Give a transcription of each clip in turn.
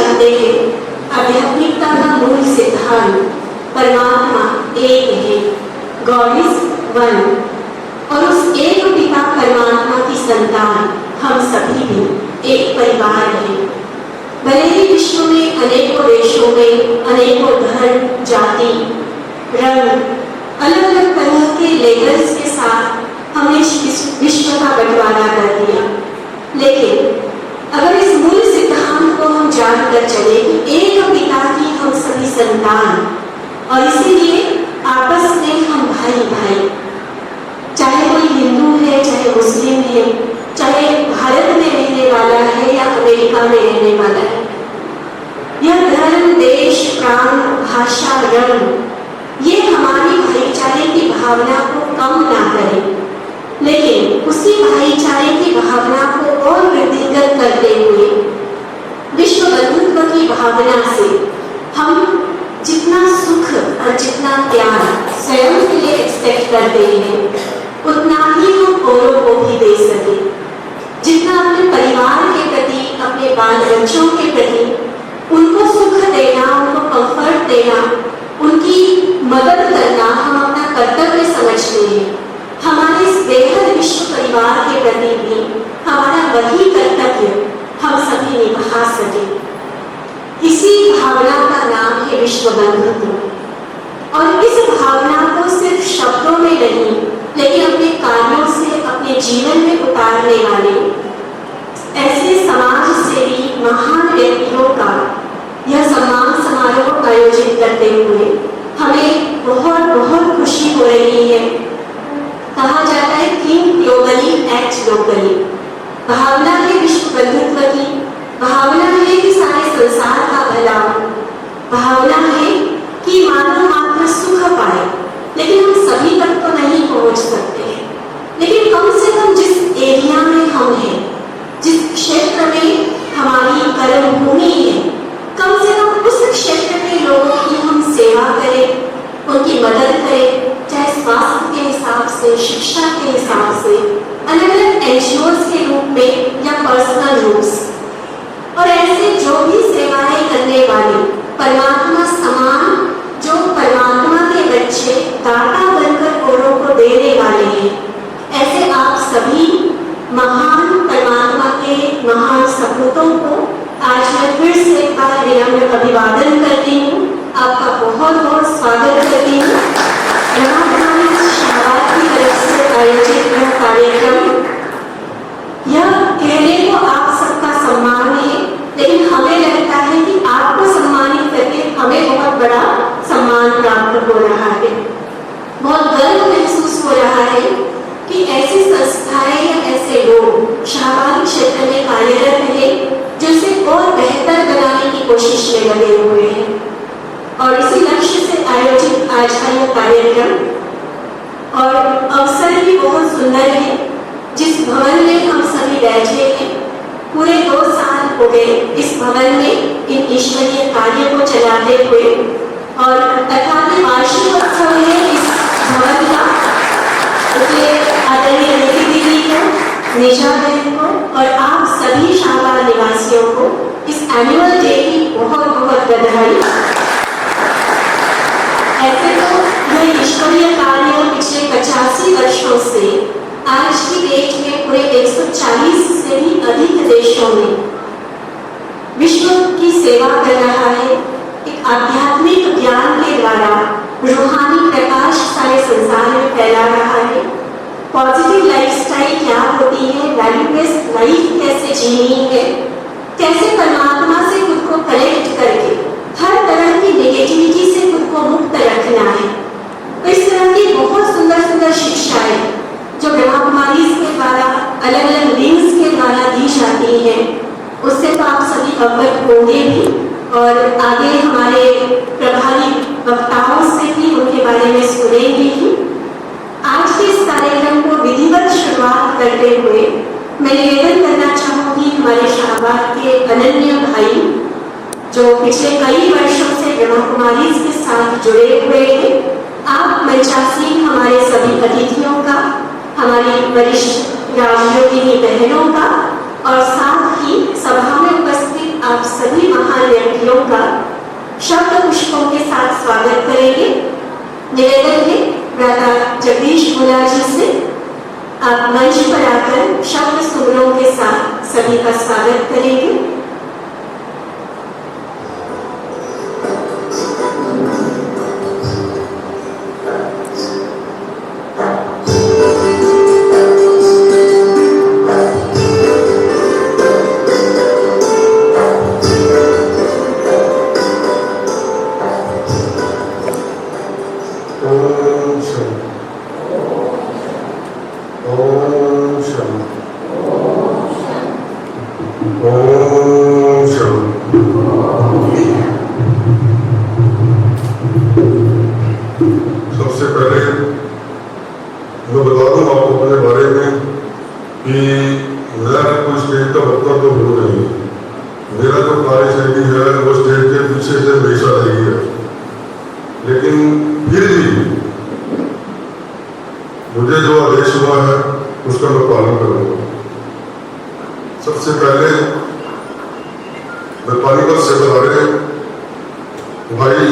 जानते हैं आध्यात्मिकता का मूल सिद्धांत परमात्मा एक है, गॉड इज वन, और उस एक पिता परमात्मा की संतान हम सभी भी एक परिवार हैं। भले ही विश्व में अनेकों देशों में अनेकों धर्म, जाति, रंग, अलग अलग तरह के लेबल्स के साथ हमने विश्व का बंटवारा कर दिया, लेकिन अगर इस मूल सिद्धांत को हम जानकर चले कि एक पिता की हम सभी संतान, और इसीलिए आपस में हम भाई भाई, चाहे कोई हिंदू है, चाहे मुस्लिम है, चाहे भारत में रहने वाला है या अमेरिका में रहने वाला है, यह धर्म, देश, प्रांत, भाषा, रंग ये हमारी भाईचारे की भावना को कम ना करे, लेकिन उसी भाईचारे की भावना को और वृद्धिगत करते हुए विश्व बंधुत्व की भावना से हम जितना सुख और जितना प्यार स्वयं के लिए एक्सपेक्ट करते हैं, उतना ही हम औरों को भी दे सके। जितना अपने परिवार के प्रति, अपने बाल बच्चों के प्रति उनको सुख देना, उनको कंफर्ट देना, उनकी मदद करना हम अपना कर्तव्य समझते हैं, हमारे इस बेहद विश्व परिवार के प्रति भी हमारा वही कर्तव्य हम सभी निभा सके। इसी भावना का नाम है विश्व बंधुत्व, और इस भावना को सिर्फ शब्दों में नहीं, लेकिन अपने कार्यों से अपने जीवन में उतारने वाले ऐसे समाज सेवी महान व्यक्तियों का यह सम्मान समारोह आयोजित करते हुए हमें बहुत बहुत खुशी हो रही है। कहा जाता है थिंक ग्लोबली एक्ट लोकली। भावना है विश्व बंधुत्व की, भावना है कि सारे संसार का भला, भावना है कि मानव मात्र सुख पाए, लेकिन हम सभी तक तो नहीं पहुंच सकते हैं, लेकिन कम से कम जिस एरिया में हम हैं, जिस क्षेत्र में हमारी कर्म भूमि है, कम से कम उस क्षेत्र के लोगों की हम सेवा करें, उनकी मदद करें, चाहे स्वास्थ्य के हिसाब से, शिक्षा के हिसाब से, अलग अलग एनजीओज के रूप में या पर्सनल रूप से। और ऐसे जो भी सेवाएं करने वाले परमात्मा समान, जो परमात्मा के बच्चे दाता बनकर औरों को देने वाले हैं, ऐसे आप सभी महान परमात्मा के महान सपूतों को आज मैं फिर से एक बार विनम्र अभिवादन करती हूँ, आपका बहुत बहुत स्वागत करती हूँ। शाहबाद की तरफ से आयोजित यह कार्यक्रम, यह कहने को आप सबका सम्मान है, लेकिन हमें लगता है कि आपको सम्मानित करके हमें बहुत बड़ा सम्मान प्राप्त हो रहा है। बहुत गर्व महसूस हो रहा है कि ऐसी संस्थाएं या ऐसे लोग शाहबाद क्षेत्र में कार्यरत हैं जो इसे और बेहतर बनाने की कोशिश में लगे हुए हैं, और इसी लक्ष्य से आयोजित आज का यह कार्यक्रम और अवसर भी बहुत सुंदर है। जिस भवन में हम सभी बैठे हैं, पूरे 2 साल हो गए इस भवन में इन ईश्वरीय कार्य को चलाते हुए, और 18वें वार्षिकोत्सव है इस भवन का। इसलिए आदरणीय निधि दीदी को, निशा बहन को और आप सभी शाहबाद निवासियों को इस एनुअल डे की बहुत बहुत बधाई। ऐसे तो यह ईश्वरीय कार्य पिछले 85 वर्षों से आज की डेट में पूरे 140 से भी अधिक देशों में विश्व की सेवा कर रहा है। एक आध्यात्मिक ज्ञान के द्वारा रूहानी प्रकाश सारे संसार में फैला रहा है। पॉजिटिव लाइफस्टाइल क्या होती है, वैल्यू बेस्ड लाइफ कैसे जीनी है, कैसे परमात्मा से खुद को कनेक्ट करके हर तरह की नेगेटिविटी से खुद को मुक्त रखना है। तो इस तरह की बहुत सुंदर सुंदर शिक्षाएं जो ब्रह्मा कुमारी के द्वारा अलग अलग लिंक्स के द्वारा दी जाती हैं, उससे तो आप सभी अवगत होंगे भी, और आगे हमारे प्रभावी वक्ताओं से भी उनके बारे में सुनेंगे ही। आज के इस कार्यक्रम को विधिवत शुरुआत करते हुए मैं निवेदन करना चाहूँगी हमारे शाहबाद के अनन्य भाई जो पिछले कई वर्षों से ब्रह्मा कुमारी के साथ जुड़े हुए हैं। आप मंचासीन हमारे सभी अतिथियों का, हमारी वरिष्ठ राजयोगिनी बहनों का, और साथ ही सभा में उपस्थित आप सभी महान निवेदन है भ्राता जगदीश भोला जी से, आप मंच पर आकर शब्द सुमरों के साथ सभी का स्वागत करेंगे। सबसे पहले मैं बता दूं आपको अपने बारे में कि मैं कोई स्टेज का वक्ता तो हूँ नहीं। मेरा जो कार्यशैली है वो स्टेज के पीछे से हमेशा रही है, लेकिन फिर भी मुझे जो आदेश हुआ है उसका मैं पालन करूँगा। सबसे पहले मैं पानीपत से बता रहे भाई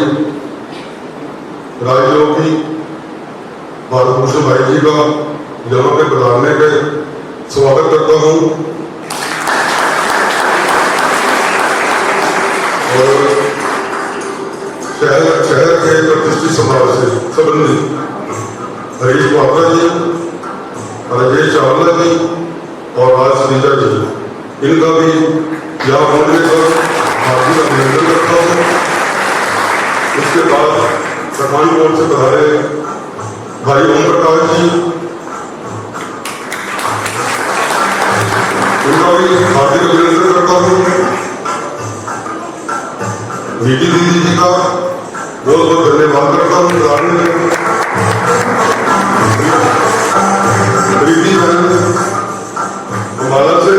राजयोगी भारत भूषण भाई जी का यहाँ पे पधारने पे स्वागत करता हूँ। और शहर के प्रतिष्ठित समाज से संबंधित हरीश पात्रा जी, राजेश चावला जी और राज सुनीता जी, इनका भी यहाँ पहुँचने पर हार्दिक अभिनंदन करता हूँ। उसके बाद पठानकोट से पधारे भाई ओम प्रकाश जी, उनका भी हार्दिक अभिनंदन करता हूँ। नीति दीदी जी का बहुत बहुत धन्यवाद करता हूँ। प्रीति बहन अम्बाला से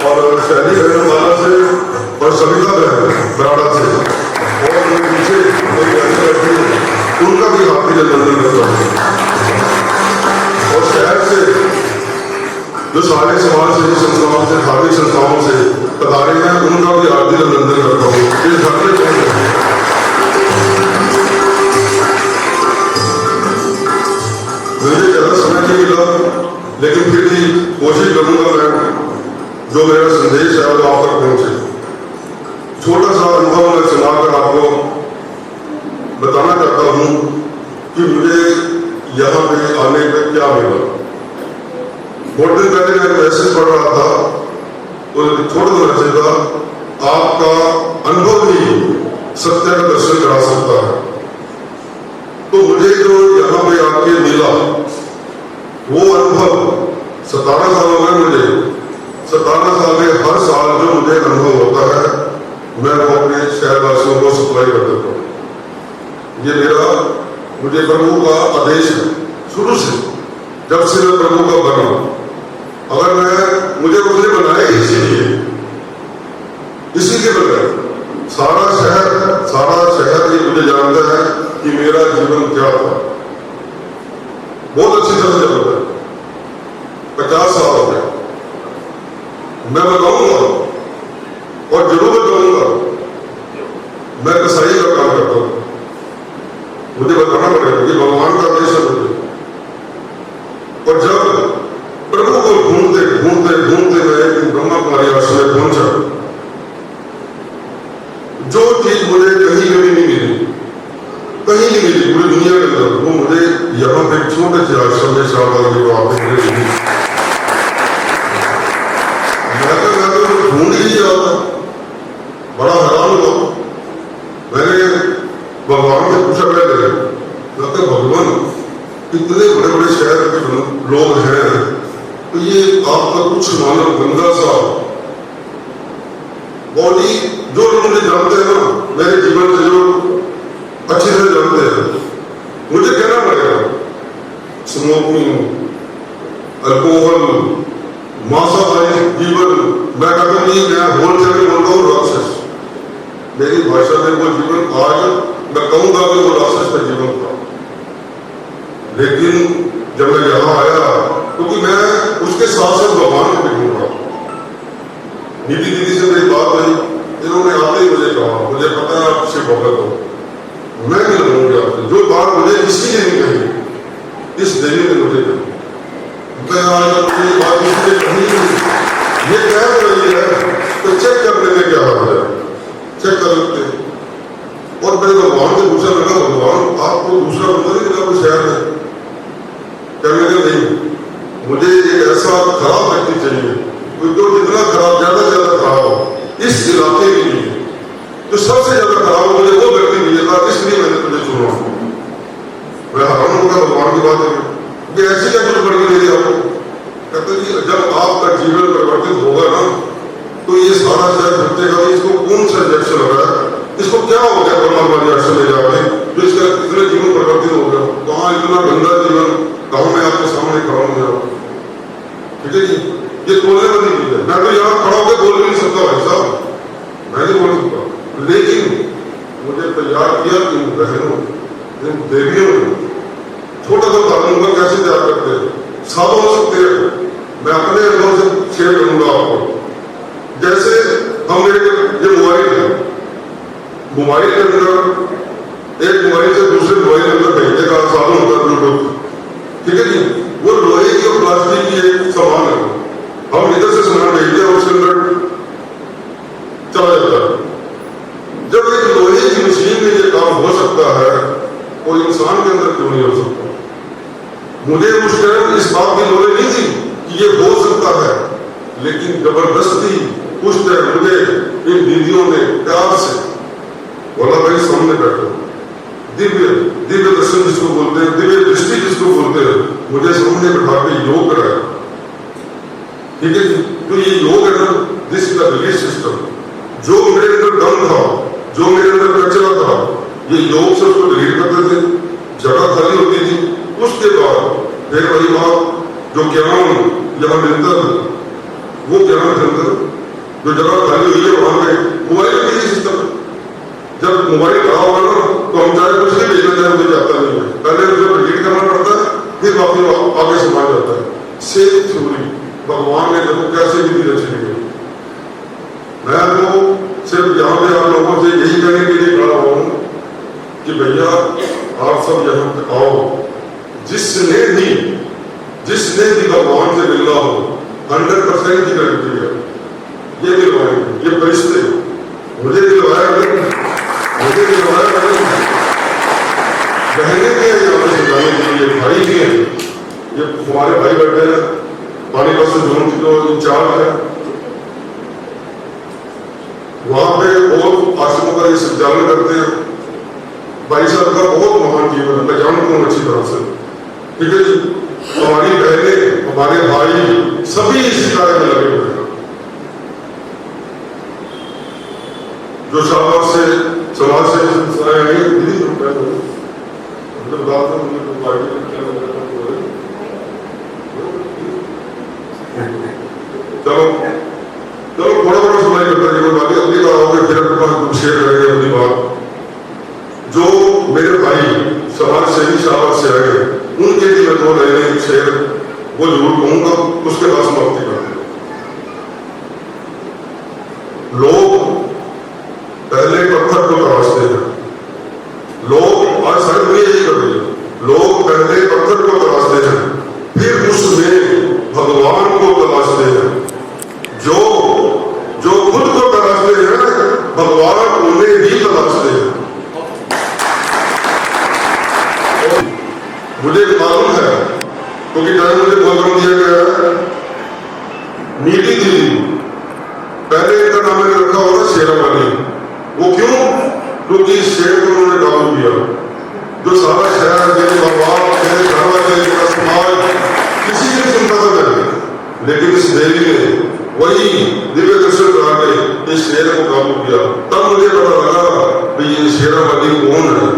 और शैली बहन अम्बाला से और सविता बहन बराड़ा से और पीछे उनका भी हार्दिक अभिनंदन करता हूँ। और शहर से जो सारे समाज सेवी संस्थाओं से धार्मिक संस्थाओं से पधारे हैं उनका भी हार्दिक अभिनंदन करता हूँ। इस घर में मुझे ज्यादा समय नहीं मिला, लेकिन फिर भी कोशिश करूंगा मैं जो मेरा संदेश है वो आप तक पहुंचे। छोटा सा अनुभव मैं सुनाकर आपको बताना चाहता हूँ कि मुझे यहाँ पे आने पर क्या मिला। बहुत दिन पहले मैं मैसेज पढ़ रहा था, तो छोड़ दो मैसेज का, आपका अनुभव ही सत्य का दर्शन करा सकता है। तो मुझे जो यहाँ पे आके मिला वो अनुभव 17 साल हो गए मुझे। 17 साल में हर साल जो मुझे अनुभव होता है मैं वो अपने शहरवासियों को सप्लाई कर देता हूँ। ये मेरा मुझे प्रभु का आदेश है शुरू से, जब से मैं प्रभु का बना। अगर मैं मुझे उसने बनाया इसीलिए बनाया। सारा शहर ये मुझे जानता है कि मेरा जीवन क्या था। बहुत अच्छी तरह से जानता है। 50 साल हो गए। मैं बताऊंगा और जरूर बताऊंगा। मैं कसाई का काम करता हूं, मुझे बताना पड़ेगा कि भगवान का आदेश है मुझे। और जब प्रभु को ढूंढते ढूंढते ढूंढते मैं एक दिन ब्रह्मा कुमारी आश्रम में पहुंचा, जो चीज मुझे कहीं कभी नहीं मिली, कहीं नहीं मिली पूरी दुनिया के अंदर, वो मुझे यहाँ पे छोटे से आश्रम में शाबाश के वहां पे मिली। मैं तो ढूंढ ही जाता, बड़ा हैरान हुआ। मैंने भगवान से पूछा, पहले भगवान इतने बड़े बड़े शहर के लोग हैं, तो ये आपका कुछ मानव गंदा सा बॉडी, जो लोग मुझे जानते हैं ना, मेरे जीवन से जो अच्छी तरह जानते हैं, मुझे कहना पड़ेगा स्मोकिंग, अल्कोहल, मांसाहारी जीवन। मैं कहता हूँ मैं होलसेल में बोलता हूँ राक्षस। मेरी भाषा में वो जीवन आज मैं कहूँगा कि वो राक्षस का जीवन था। लेकिन जब मैं यहाँ आया, क्योंकि मैं उसके साथ साथ भगवान को भी ढूंढ रहा। नीति दीदी से मेरी बात हुई, इन्होंने आते ही मुझे कहा, मुझे पता है आप शिव भगत हो, मैं भी लड़ूंगी आपसे। जो बात मुझे इलाके के लिए जो सबसे ज्यादा खराब मुझे वो व्यक्ति मिले था, इसलिए मैंने तुझे चुना। मैं हैरान होगा भगवान की बात है कि ऐसी क्या कुछ बढ़ के ले आपको। कहते कि जब आपका जीवन परिवर्तित होगा ना तो ये सारा शहर भटकेगा, इसको कौन सा इंजेक्शन लगा है, इसको क्या हो गया परमात्मा इंजेक्शन ले जाके जो इसका इतना जीवन परिवर्तित हो गया। कहाँ इतना गंदा जीवन, कहाँ मैं आपके सामने खड़ा हो गया। ठीक है जी, ये बोलने वाली चीज है। मैं तो यहाँ खड़ा होकर बोल भी नहीं सकता भाई साहब, मैं नहीं बोल सकता, लेकिन मुझे तैयार किया इन बहनों इन देवियों ने। छोटा सा उदाहरण होगा कैसे तैयार करते हैं, सालों हो सकते हैं। मैं अपने अनुभव से शेयर करूंगा आपको। जैसे हम ये मोबाइल है, मोबाइल के अंदर एक मोबाइल से दूसरे मोबाइल के अंदर भेजने का साधन होता है ब्लूटूथ। ठीक है जी, वो लोहे की और प्लास्टिक की एक सामान है। हम इधर से सामान भेजते हैं, उसके अंदर चला जाता है। जब एक लोहे की मशीन में ये काम हो सकता है वो इंसान के अंदर क्यों नहीं हो सकता। मुझे उस टाइम इस बात की नॉलेज नहीं थी कि ये हो सकता है, लेकिन जबरदस्ती उस टाइम मुझे इन दीदियों ने प्यार से बोला भाई सामने बैठो, दिव्य दिव्य दर्शन जिसको बोलते हैं, दिव्य दृष्टि जिसको बोलते हैं, मुझे सामने बैठा के योग कराया। ठीक है जी, तो ये योग है ना, this is the release system. जो मेरे अंदर दम था, जो मेरे अंदर कचरा था, ये योग से उसको डिलीट करते थे, जगह खाली होती थी। उसके बाद फिर वही बात जो ज्ञान यहाँ मिलता है, वो ज्ञान के अंदर जो जगह खाली हुई है वहां पे मोबाइल के सिस्टम। जब मोबाइल खड़ा होगा ना तो हम चाहे कुछ नहीं भेजना चाहे मुझे जाता नहीं है, पहले उसे डिलीट करना पड़ता है, फिर वापस आगे समा जाता है। सेम थ्योरी भगवान ने देखो कैसे विधि रची है। मैं तो सिर्फ यहाँ पे आप लोगों से यही कहने के लिए खड़ा हुआ हूँ कि भैया आप सब यहाँ पे आओ। जिसने भी भगवान से मिलना हो 100% की गारंटी है ये दिलवाएंगे। ये फरिश्ते मुझे दिलवाया बहने के यहाँ सिखाने के लिए, भाई के ये हमारे भाई बैठे हैं, पानीपत से जोन की जो इंचार्ज है, वहां पे बहुत आश्रमों का ये संचालन करते हैं। भाई साहब का बहुत महान जीवन है, मैं जानता हूँ अच्छी तरह से। ठीक है जी, हमारी बहनें हमारे भाई सभी इस कार्य में लगे हुए हैं। जो शाबाश से समाज से चलो थोड़ा बड़ा सुनाई करता है, बाकी अपनी बात होगी फिर अपने पास शेयर करेंगे अपनी बात। जो मेरे भाई समाज से ही शाबाश से रहे उनके लिए मैं दो नए शेर वो जरूर कहूंगा, उसके बाद समाप्ति करते हैं। लोग पहले पत्थर को तराशते हैं, लोग आज सारी दुनिया यही कर रही है। लोग पहले पत्थर को तराशते हैं, फिर उसमें भगवान को तलाशते हैं। जो खुद को तलाशते हैं भगवान उन्हें भी तलाशते हैं। मुझे मालूम है क्योंकि जहाँ मुझे प्रोग्राम दिया गया है, नीति थी पहले इनका नाम मैंने रखा होगा शेरावाली। वो क्यों? क्योंकि शेर को उन्होंने काबू किया। जो सारा शहर मेरे भगवान मेरे घर वाले मेरा समाज किसी की चिंता था मैंने, लेकिन इस देवी ने वही दिव्य दर्शन करा के इस शेर को काबू किया। तब मुझे पता लगा कि ये शेरावाली कौन है।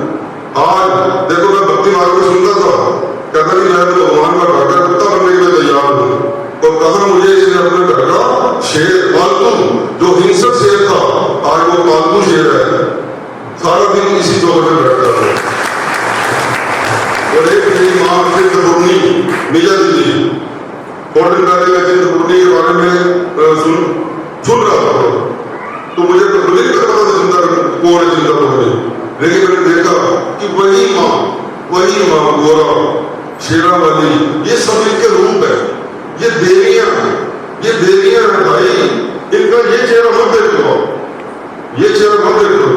आज देखो मैं भक्ति मार्ग में सुनता था, कहता कि मैं तो भगवान का घर का कुत्ता बनने के लिए तैयार हूँ, और कहा मुझे इसने अपने घर का शेर पालतू जो हिंसक शेर था आज वो पालतू शेर है, सारा दिन इसी चौक में बैठता है। और एक मेरी माँ चिंतपूर्णी निजा दीदी चिंतपूर्णी के बारे में सुन रहा था, तो मुझे तो मुझे नहीं पता था चिंता कौन है चिंतपूर्णी, लेकिन मैंने देखा कि वही माँ गोरा शेरावाली ये सब इनके रूप है। ये देवियां हैं भाई, इनका ये चेहरा मत देखो, ये चेहरा मत देखो,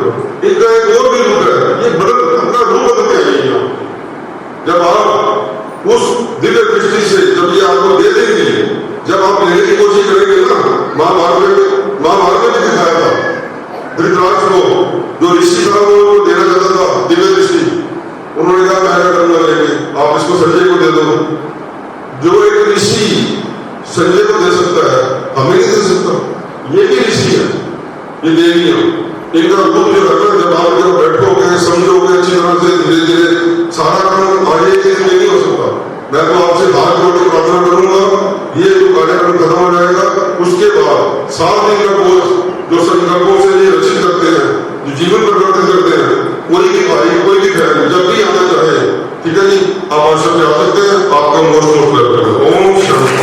इनका एक और भी रूप है। ये बदल अपना रूप बदल के आएगी। जब आप उस दिव्य दृष्टि से जब ये आपको दे देंगे, जब आप लेने की कोशिश करेंगे ना, माँ भारत में भी दिखाया था को जो ऋषि था वो देना चाहता था, दिव्य ऋषि, उन्होंने कहा मैं क्या करूंगा लेके, आप इसको संजय को दे दो। जो एक ऋषि संजय को दे सकता है, हमें नहीं दे सकता। ये भी ऋषि है, ये देवियां, इनका रूप जो है, जब आप जब बैठोगे समझोगे अच्छी तरह से, धीरे धीरे सारा काम आगे के लिए नहीं हो सकता। मैं तो आपसे हाथ जोड़ के प्रार्थना करूंगा, ये जो कार्यक्रम खत्म हो जाएगा, उसके बाद 7 दिन का कोर्स जो संकल्पों से ये रचित करते हैं, जो जीवन परिवर्तन करते हैं, कोई भी भाई कोई भी बहन जब भी आना चाहे, ठीक है जी, आप आश्रम में आ सकते हैं। आपका मोस्ट वेलकम। ओम शांति।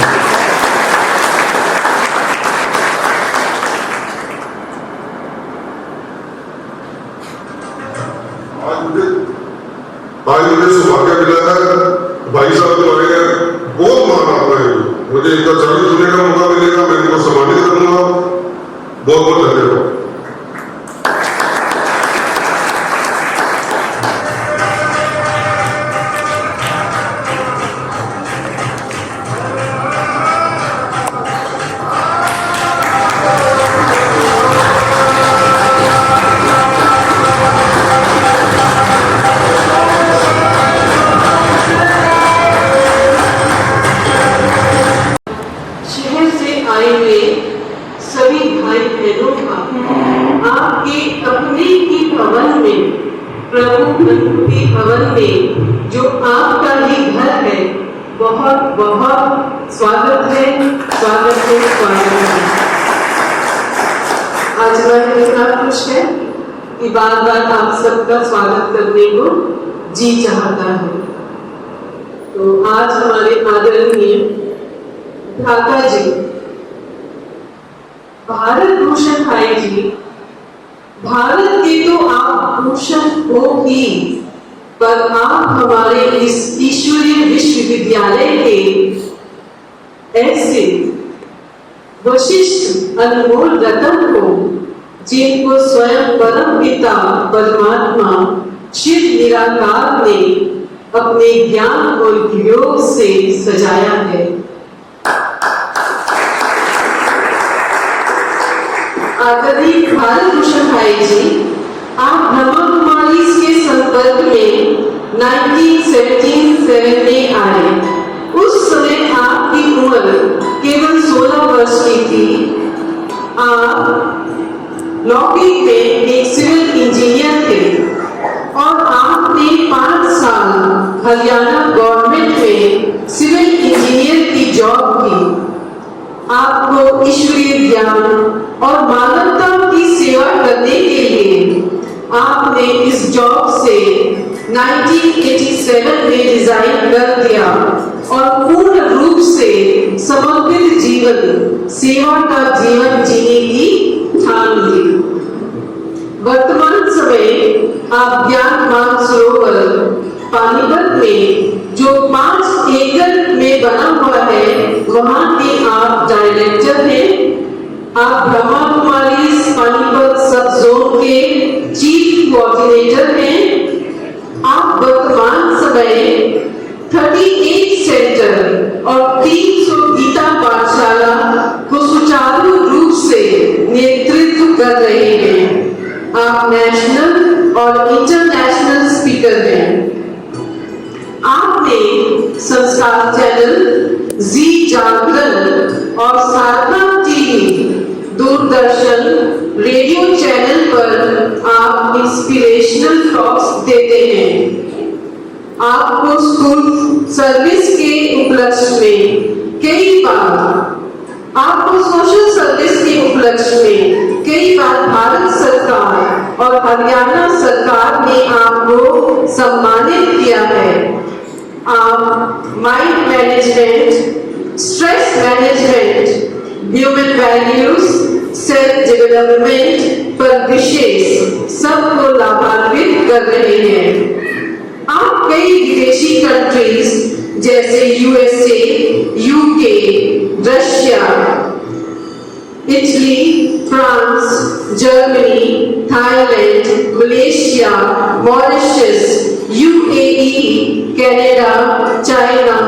आज मुझे सौभाग्य मिला है, भाई साहब तुम्हारे बहुत महान आत्मा है, मुझे इनका चरण सुनने का मौका मिलेगा, मैं इनको सम्मानित करूंगा। बहुत बहुत धन्यवाद। शहर से आए हुए सभी भाई बहनों का आपके अपने ही भवन में, प्रभु के भवन में, जो आपका ही घर है, बहुत बहुत स्वागत है, स्वागत है, स्वागत है। आज मैं इतना खुश है कि बार बार आप सबका स्वागत करने को जी चाहता है। तो आज हमारे आदरणीय भ्राता जी भारत भूषण भाई जी, भारत के तो आप भूषण हो ही, पर आप हमारे इस ईश्वरीय विश्वविद्यालय के ऐसे वशिष्ठ अनमोल रत्न हो, जिनको स्वयं परम पिता परमात्मा शिव निराकार ने अपने ज्ञान और वियोग से सजाया है। आदरणीय भारत भूषण भाई जी, आप ब्रह्मा कुमारी के संपर्क में 1977 में आए। उस समय आपकी उम्र केवल 16 वर्ष की थी। आप लौकिक में एक सिविल इंजीनियर थे और आपने 5 साल हरियाणा गवर्नमेंट में सिविल इंजीनियर की जॉब की। आपको ईश्वरीय ज्ञान और मानवता की सेवा करने के लिए आपने इस जॉब से 1987 में रिजाइन कर दिया और पूर्ण रूप से समर्पित जीवन, सेवा का जीवन जीने की ठान ली। वर्तमान समय आप ज्ञान मानसरोवर पानीपत में, जो 5 एकड़ में बना हुआ है, वहां के आप डायरेक्टर हैं। आप ब्रह्मा कुमारी पानीपत सब जोन के चीफ कोऑर्डिनेटर हैं। आप वर्तमान समय 38 सेंटर और 300 गीता पाठशाला को सुचारू रूप से नेतृत्व कर रहे हैं। आप नेशनल और इंटरनेशनल स्पीकर हैं। आपने संस्कार चैनल, जी जागरण और साधना टीवी, दूरदर्शन, रेडियो चैनल पर आप इंस्पिरेशनल टॉक्स देते हैं। आपको स्कूल सर्विस के उपलक्ष्य में कई बार, आपको सोशल सर्विस के उपलक्ष्य में कई बार भारत सरकार और हरियाणा सरकार ने आपको सम्मानित किया है। आप mind management, stress management, human values, self development पर विशेष सबको लाभान्वित कर रहे हैं। आप कई विदेशी कंट्रीज जैसे USA, UK, Russia, Italy, France, Germany, Thailand, Malaysia, Mauritius, UAE, Canada, China,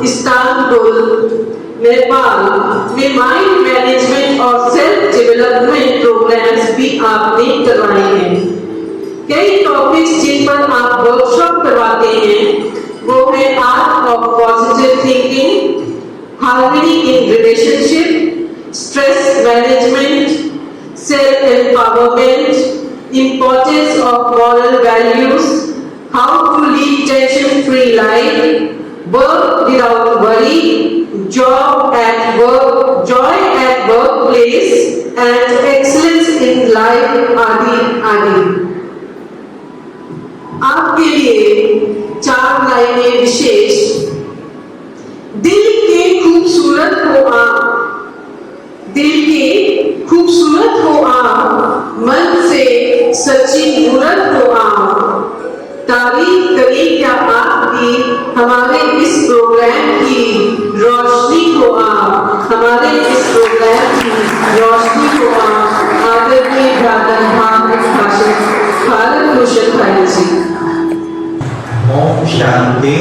Istanbul, Nepal में माइंड मैनेजमेंट और सेल्फ डेवलपमेंट प्रोग्राम्स भी आपने करवाए हैं। कई टॉपिक्स जिन पर आप वर्कशॉप करवाते हैं वो है art of positive thinking, harmony in relationship, stress management, self empowerment, importance of moral values, how to lead tension free life, work without worry, joy at workplace and excellence in life आदि आदि। आपके लिए 4 लाइनें विशेष। दिल के खूबसूरत हो आप, दिल के खूबसूरत हो आप, मन से सच्ची मूरत हो आप, तारीफ करें क्या आपकी हमारे इस प्रोग्राम की रोशनी को आप, हमारे इस प्रोग्राम की रोशनी को आप। आदरणीय भ्राता भाषण भारत भूषण भाई जी। ओम शांति।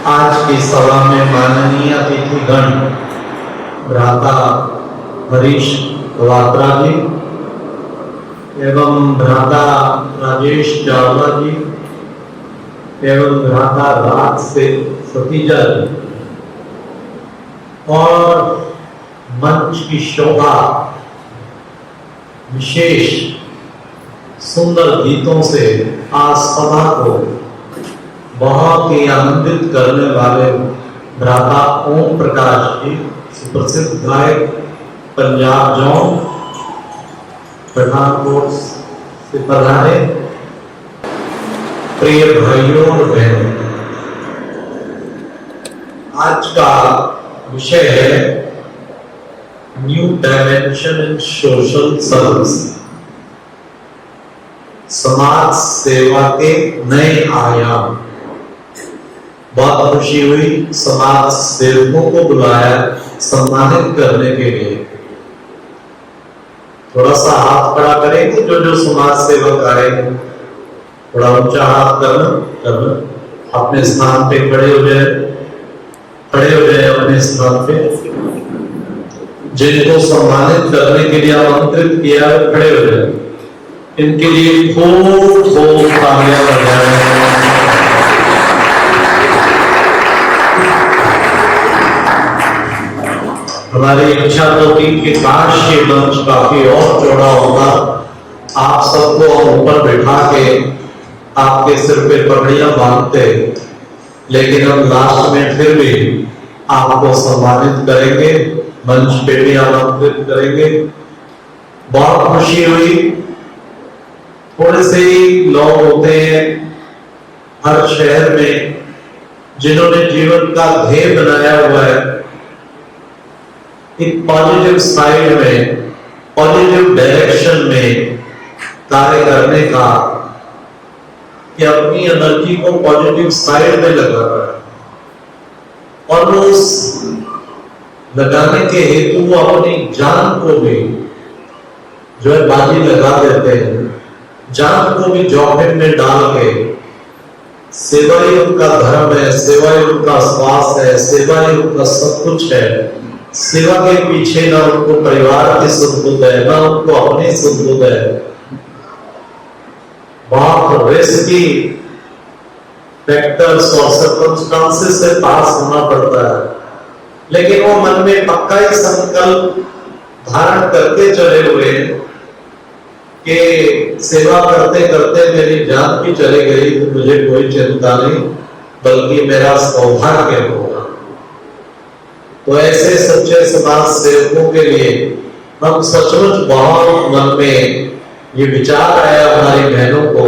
आज की सभा में माननीय अतिथिगण भ्राता हरीश वात्रा जी एवं भ्राता राजेश चावला जी एवं भ्राता राज से सतीजा जी और मंच की शोभा विशेष सुंदर गीतों से आज सभा को बहुत ही आनंदित करने वाले भ्राता ओम प्रकाश जी, सुप्रसिद्ध गायक पंजाब जोन पठानकोट से पधारे, प्रिय भाइयों और बहनों, आज का विषय है new dimension in social service, समाज सेवा के नए आयाम। बहुत खुशी हुई, समाज सेवकों को बुलाया सम्मानित करने के लिए। थोड़ा सा हाथ खड़ा करेंगे जो समाज सेवक आएंगे, थोड़ा ऊंचा हाथ करना अपने स्थान पे खड़े हो जाए अपने स्थान पे। जिनको सम्मानित करने के लिए आमंत्रित किया खड़े हो जाए, इनके लिए खूब तालियां बजाएं। हमारी इच्छा तो थी कि काश ये मंच काफी और चौड़ा होगा, आप सबको ऊपर बिठा के आपके सिर पे पगड़ियां बांधते, लेकिन हम लास्ट में फिर भी आपको सम्मानित करेंगे, मंच पे भी आमंत्रित करेंगे। बहुत खुशी हुई। थोड़े से ही लोग होते हैं हर शहर में जिन्होंने जीवन का ध्येय बनाया हुआ है एक पॉजिटिव साइड में, पॉजिटिव डायरेक्शन में कार्य करने का, कि अपनी एनर्जी को पॉजिटिव साइड में लगाना है और उस लगाने के हेतु वो अपनी जान को भी जो है बाजी लगा देते हैं, जान को भी जोखिम में डाल के। सेवा ही उनका धर्म है, सेवा ही उनका श्वास है, सेवा ही उनका सब कुछ है। सेवा के पीछे ना उनको परिवार की सुध है, ना उनको अपनी सुध है। बहुत रिस्की फैक्टर्स और सर्कमस्टांसेस से पास होना पड़ता है, लेकिन वो मन में पक्का ही संकल्प धारण करके चले हुए कि सेवा करते करते मेरी जान भी चली गई तो मुझे कोई चिंता नहीं, बल्कि मेरा सौभाग्य होगा। तो ऐसे सच्चे समाज सेवकों के लिए हम सचमुच बहुत मन में ये विचार आया हमारी बहनों को,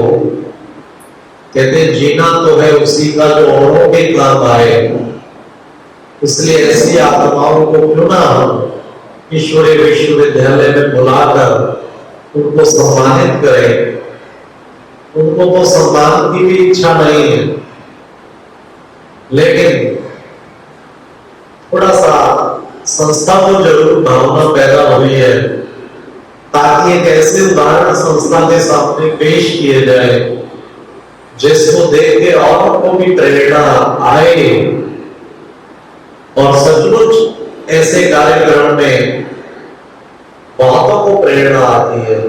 कहते जीना तो है उसी का जो औरों के काम आए, इसलिए ऐसी आत्माओं को क्यों ना ईश्वरीय विश्वविद्यालय में बुलाकर उनको सम्मानित करें। उनको तो सम्मान की भी इच्छा नहीं है, लेकिन थोड़ा सा संस्था को जरूर भावना पैदा हुई है ताकि एक ऐसे उदाहरण संस्था के सामने पेश किए जाए जिसको देख के और को भी प्रेरणा आए और सचमुच ऐसे कार्यक्रम में आती है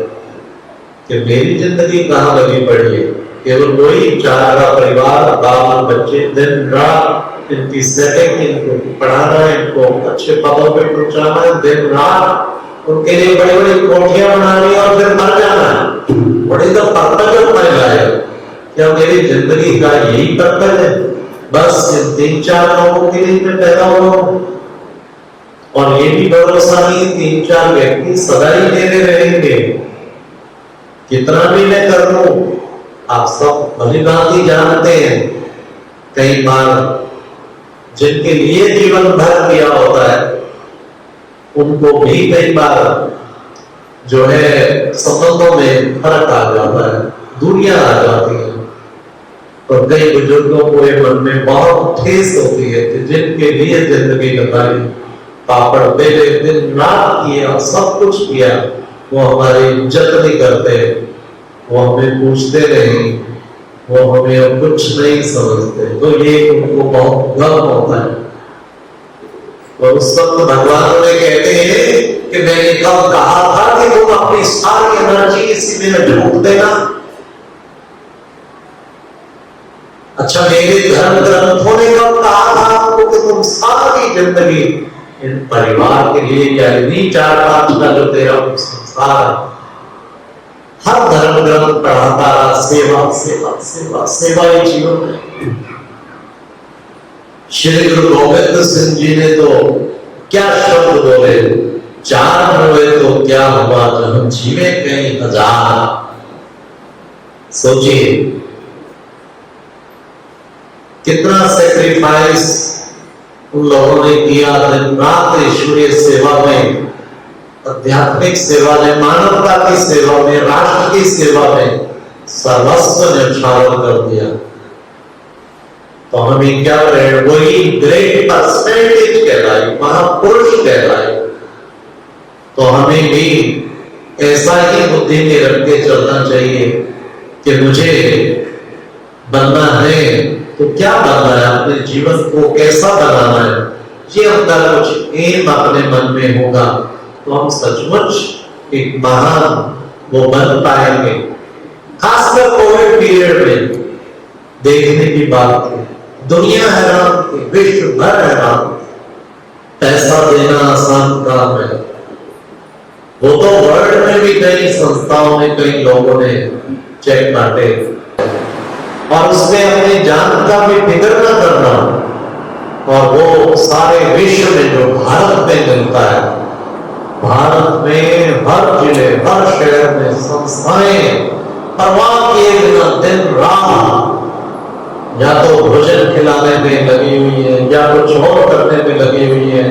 कि मेरी जिंदगी कहाँ लगी पड़ी है। केवल वही 4 का परिवार, बाल बच्चे, दिन रात इनकी सेटिंग, इनको पढ़ाना, इनको अच्छे पदों पे पहुंचाना, दिन रात उनके लिए बड़ी बड़ी कोठियां बनानी और फिर मर जाना। बड़ी तो पर्पज ऑफ माय लाइफ, क्या मेरी जिंदगी का यही पर्पज है? बस इन 3-4 लोगों के लिए मैं पैदा हुआ हूं और ये भी भरोसा नहीं 3-4 व्यक्ति सदा ही मेरे रहेंगे। कितना भी मैं कर लूं, आप सब भली भांति जानते हैं, कई बार जिनके लिए जीवन भर दिया होता है उनको भी कई बार जो है संबंधों में फर्क आ जाता है, दूरियां आ जाती हैं। और कई बुजुर्गों को ये मन में बहुत ठेस होती है कि जिनके लिए जिंदगी लगाई, पापड़ बेले, दिन रात किया, सब कुछ किया, वो हमारी इज्जत नहीं करते, वो हमें पूछते नहीं, वो हमें अब कुछ नहीं समझते, तो ये उनको बहुत गम होता है। और उस वक्त भगवान ने कहते हैं कि मैंने कब कहा था कि तुम अपनी सारी एनर्जी इसी में झोंक देना। अच्छा, मेरे धर्म ग्रंथों ने कब कहा था आपको कि तुम सारी जिंदगी इन परिवार के लिए, या इन्हीं 4-5 का जो तेरा संसार है, हर धर्म ग्रंथ पढ़ाता रहा सेवा सेवा सेवा सेवा ही जीवन है। श्री गुरु गोविंद सिंह जी ने तो क्या शब्द बोले, 4 हुए तो क्या हुआ, जब जीवे कई 1000। सोचिए कितना सेक्रीफाइस उन लोगों ने किया, दिन रात ईश्वरीय सेवा में, आध्यात्मिक सेवा में, मानवता की सेवा में, राष्ट्र की सेवा में सर्वस्व न्यौछावर कर दिया। तो हमें क्या करें, वही ग्रेट पर्सनैलिटी कहलाई, महापुरुष कहलाई। तो हमें भी ऐसा ही बुद्धि में रख के चलना चाहिए कि मुझे बनना है तो क्या बनना है, अपने जीवन को कैसा बनाना है, ये अंदर कुछ एम अपने मन में होगा तो हम सचमुच एक महान वो बन पाएंगे। खासकर कोविड पीरियड में देखने की बात है, दुनिया हैरान थी, विश्व भर हैरान। पैसा देना आसान काम है, वो तो वर्ल्ड में भी कई संस्थाओं में कई लोगों ने चेक काटे, और उसमें अपनी जान का भी फिक्र न करना, और वो सारे विश्व में जो भारत में मिलता है, भारत में हर जिले हर शहर में संस्थाएं परवाह किए बिना दिन रात या तो भोजन खिलाने में लगी हुई है या कुछ और करने में लगी हुई है।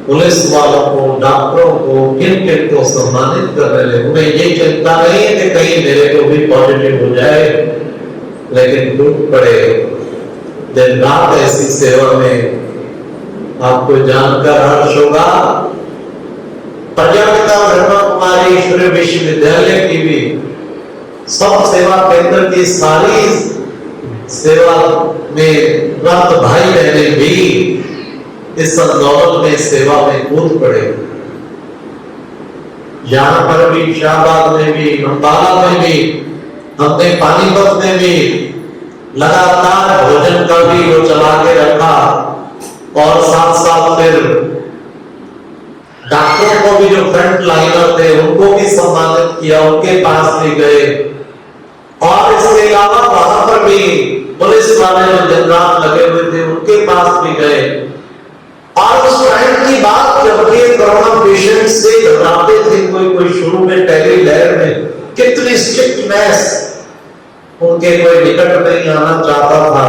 पुलिस वालों को, डॉक्टरों को, किन किन को सम्मानित कर रहे हैं, उन्हें ये चिंता नहीं है कि कहीं मेरे को भी पॉजिटिव हो जाए, लेकिन टूट पड़े दिन रात ऐसी सेवा में। आपको जानकर हर्ष होगा, प्रजापिता ब्रह्मा कुमारी ईश्वरीय विश्वविद्यालय की भी सब सेवा केंद्र की सारी सेवा में प्राप्त भाई बहने भी इस आंदोलन में सेवा में कूद पड़े। यहां पर भी, शाहबाद में भी, अम्बाला में भी, हमने पानीपत में भी लगातार भोजन का भी वो चला के रखा, और साथ साथ फिर डॉक्टरों को भी जो फ्रंट लाइनर थे उनको भी सम्मानित किया, उनके पास भी गए। और इसके अलावा वहां पर भी पुलिस वाले जो दिन रात लगे हुए थे उनके पास भी गए। और उस टाइम की बात जबकि कोरोना पेशेंट से घबराते थे, कोई शुरू में पहली लहर में कितनी स्ट्रिक्टनेस, उनके कोई निकट नहीं आना चाहता था।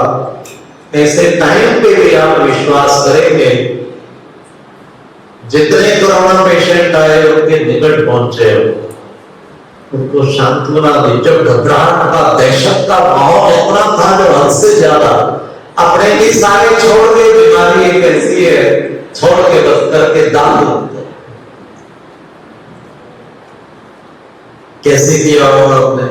ऐसे टाइम पे भी आप विश्वास करेंगे, जितने कोरोना पेशेंट आए उनके निकट पहुंचे, उनको सांत्वना दी। जब घबराहट का, दहशत का माहौल इतना था जो हद से ज्यादा, अपने भी सारे छोड़ के, बीमारी एक ऐसी है छोड़ के बस करके दान कैसे किया होगा आपने,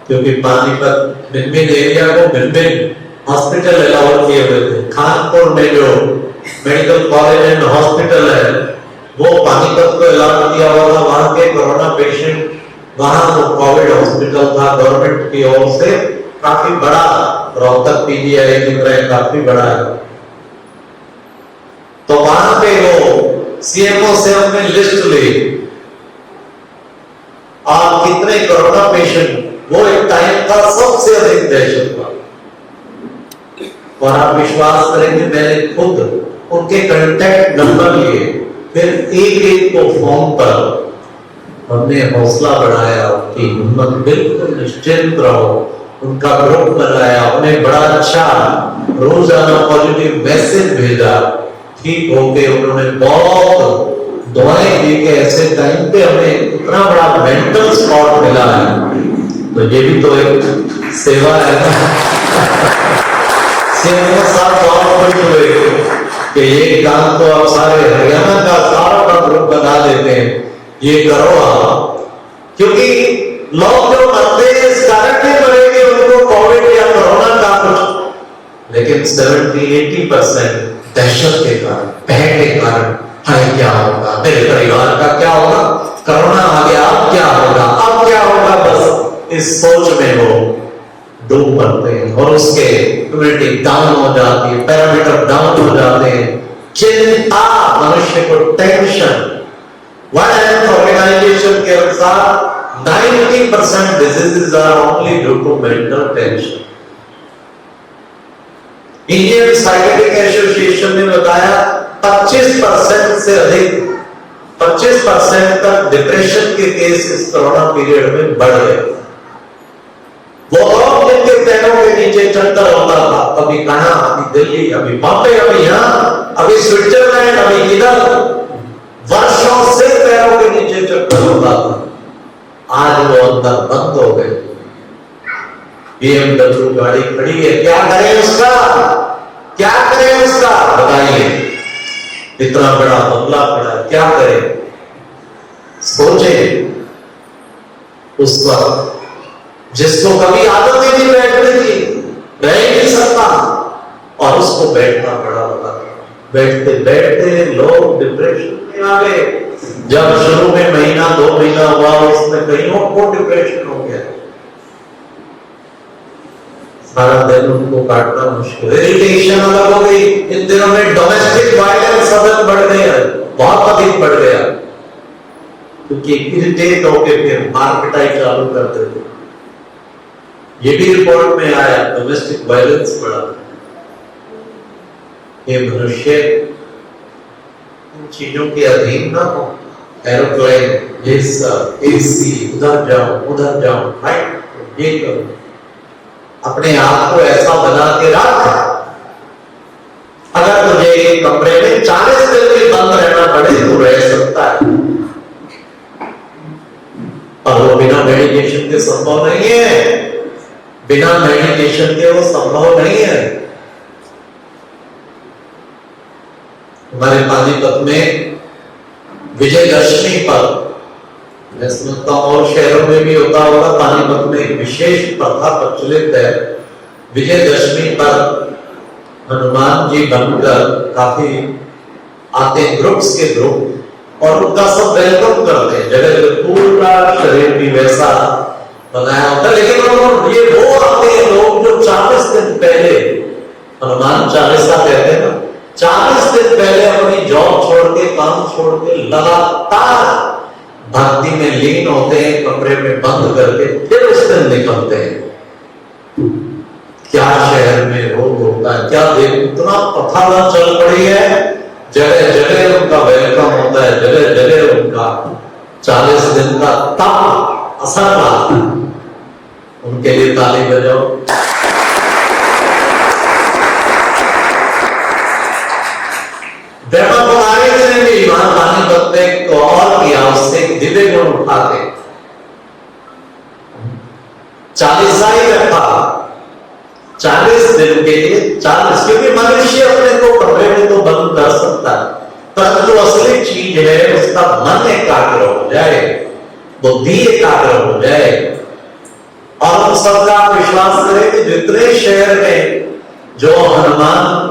क्योंकि पानीपत भिन्न एरिया को भिन्न हॉस्पिटल अलाउ किए हुए थे। कानपुर में जो मेडिकल कॉलेज एंड हॉस्पिटल है वो पानीपत को अलॉट किया हुआ था, वहां के कोरोना पेशेंट, वहां वो कोविड हॉस्पिटल था गवर्नमेंट की ओर से, काफी बड़ा रोहतक पीजीआई की तरह काफी बड़ा है। तो वहां पे वो सीएमओ से हमने लिस्ट ली और कितने कोरोना पेशेंट, वो एक टाइम था सबसे अधिक दहशत का। और आप विश्वास करेंगे, मैंने खुद उनके कांटेक्ट नंबर लिए, फिर एक एक को फोन पर हमने हौसला बढ़ाया, उनकी हिम्मत, बिल्कुल निश्चिंत रहो, उनका ग्रुप बनाया, उन्हें बड़ा अच्छा रोजाना पॉजिटिव मैसेज भेजा, ठीक हो गए। उन्होंने बहुत दुआएं दी कि ऐसे टाइम पे हमें इतना बड़ा मेंटल सपोर्ट मिला है, तो ये भी तो एक सेवा है ना। सेवा साथ बहुत खुश हुए कि ये काम तो आप सारे हरियाणा का सारा ग्रुप बना देते हैं, ये करो आप। क्योंकि लोग जो मरते हैं इस कारण नहीं मरेंगे उनको कोविड या कोरोना का कुछ, लेकिन 70-80% दहशत के कारण, भय के कारण, हाय क्या होगा, मेरे परिवार का क्या होगा, कोरोना आ गया अब क्या होगा, अब क्या होगा, बस इस सोच में वो डूब मरते हैं और उसके इम्यूनिटी डाउन हो जाती है, पैरामीटर डाउन हो जाते हैं, चिंता, मनुष्य को टेंशन। वर्ल्ड हेल्थ ऑर्गेनाइजेशन के अनुसार 90% diseases are only due to mental tension. Indian psychiatric association ने बताया 25% से अधिक, 25% तक डिप्रेशन के केस इस कोरोना पीरियड में बढ़ गए। वो लोग जिनके पैरों के नीचे चक्कर होता था, कभी कहां, अभी दिल्ली, अभी बॉम्बे, अभी यहां, अभी स्विट्जरलैंड, अभी इधर, वर्षों से पैरों के नीचे चक्कर होता था, आज वो अंदर बंद हो गए। BMW गाड़ी खड़ी है, क्या करें उसका, क्या करें उसका, बताइए। इतना बड़ा बंगला पड़ा, क्या करें, सोचे। उस वक्त जिसको कभी आदत ही नहीं बैठने की, रह ही नहीं सकता, और उसको बैठना पड़ा होगा। बैठते बैठते लोग डिप्रेशन में आ गए। जब शुरू में महीना 2 महीना हुआ, उसमें कईयों को डिप्रेशन हो गया, सारा दिन उनको काटना मुश्किल, इरिटेशन अलग हो गई। इन दिनों में डोमेस्टिक वायलेंस अलग बढ़ गया, बहुत अधिक बढ़ गया, क्योंकि इरिटेट होकर फिर मारपिटाई चालू कर देते। ये भी रिपोर्ट में आया, डोमेस्टिक वायलेंस बढ़ा। ये मनुष्य इन चीजों के अधीन ना हो, एरोप्लेन, ये सब, एसी, उधर जाओ, राइट, ये करो, अपने आप को ऐसा बना के रख। अगर तुझे एक कमरे में 40 दिन भी बंद रहना पड़े तो रह सकता है, और वो बिना मेडिकेशन के संभव नहीं है, बिना मेडिकेशन के वो संभव नहीं है। हमारे पानीपत में विजयदशमी पर, मैं समझता हूं और शहरों में भी होता होगा, पानीपत में एक विशेष प्रथा प्रचलित है। विजयदशमी पर हनुमान जी बनकर काफी आते हैं, ग्रुप्स के ग्रुप, और उनका सब वेलकम करते हैं। जगह जगह पूरा शरीर भी वैसा बनाया होता है, लेकिन ये वो आते हैं लोग जो 40 दिन पहले, हनुमान चालीसा कहते हैं ना, 40 दिन पहले अपनी जॉब छोड़ के, काम छोड़ के लगातार भक्ति में लीन होते हैं, कमरे में बंद करके फिर उस दिन निकलते हैं। क्या शहर में रोग होता है, क्या देख, इतना पथाला चल पड़ी है, जगह जगह उनका वेलकम होता है, जगह जगह उनका 40 दिन का तप असर आता है। उनके लिए ताली बजाओ। ब्रह्मा कुमारी ने भी वहां पानीपत में को और किया, उससे दिव्य गुण उठा के 40 ही रखा, 40 दिन के लिए 40, क्योंकि मनुष्य अपने को कमरे में तो बंद कर सकता है, परंतु असली चीज है उसका मन एकाग्र हो जाए, बुद्धि एकाग्र हो जाए। और हम सबका विश्वास करें कि जितने शहर में जो हनुमान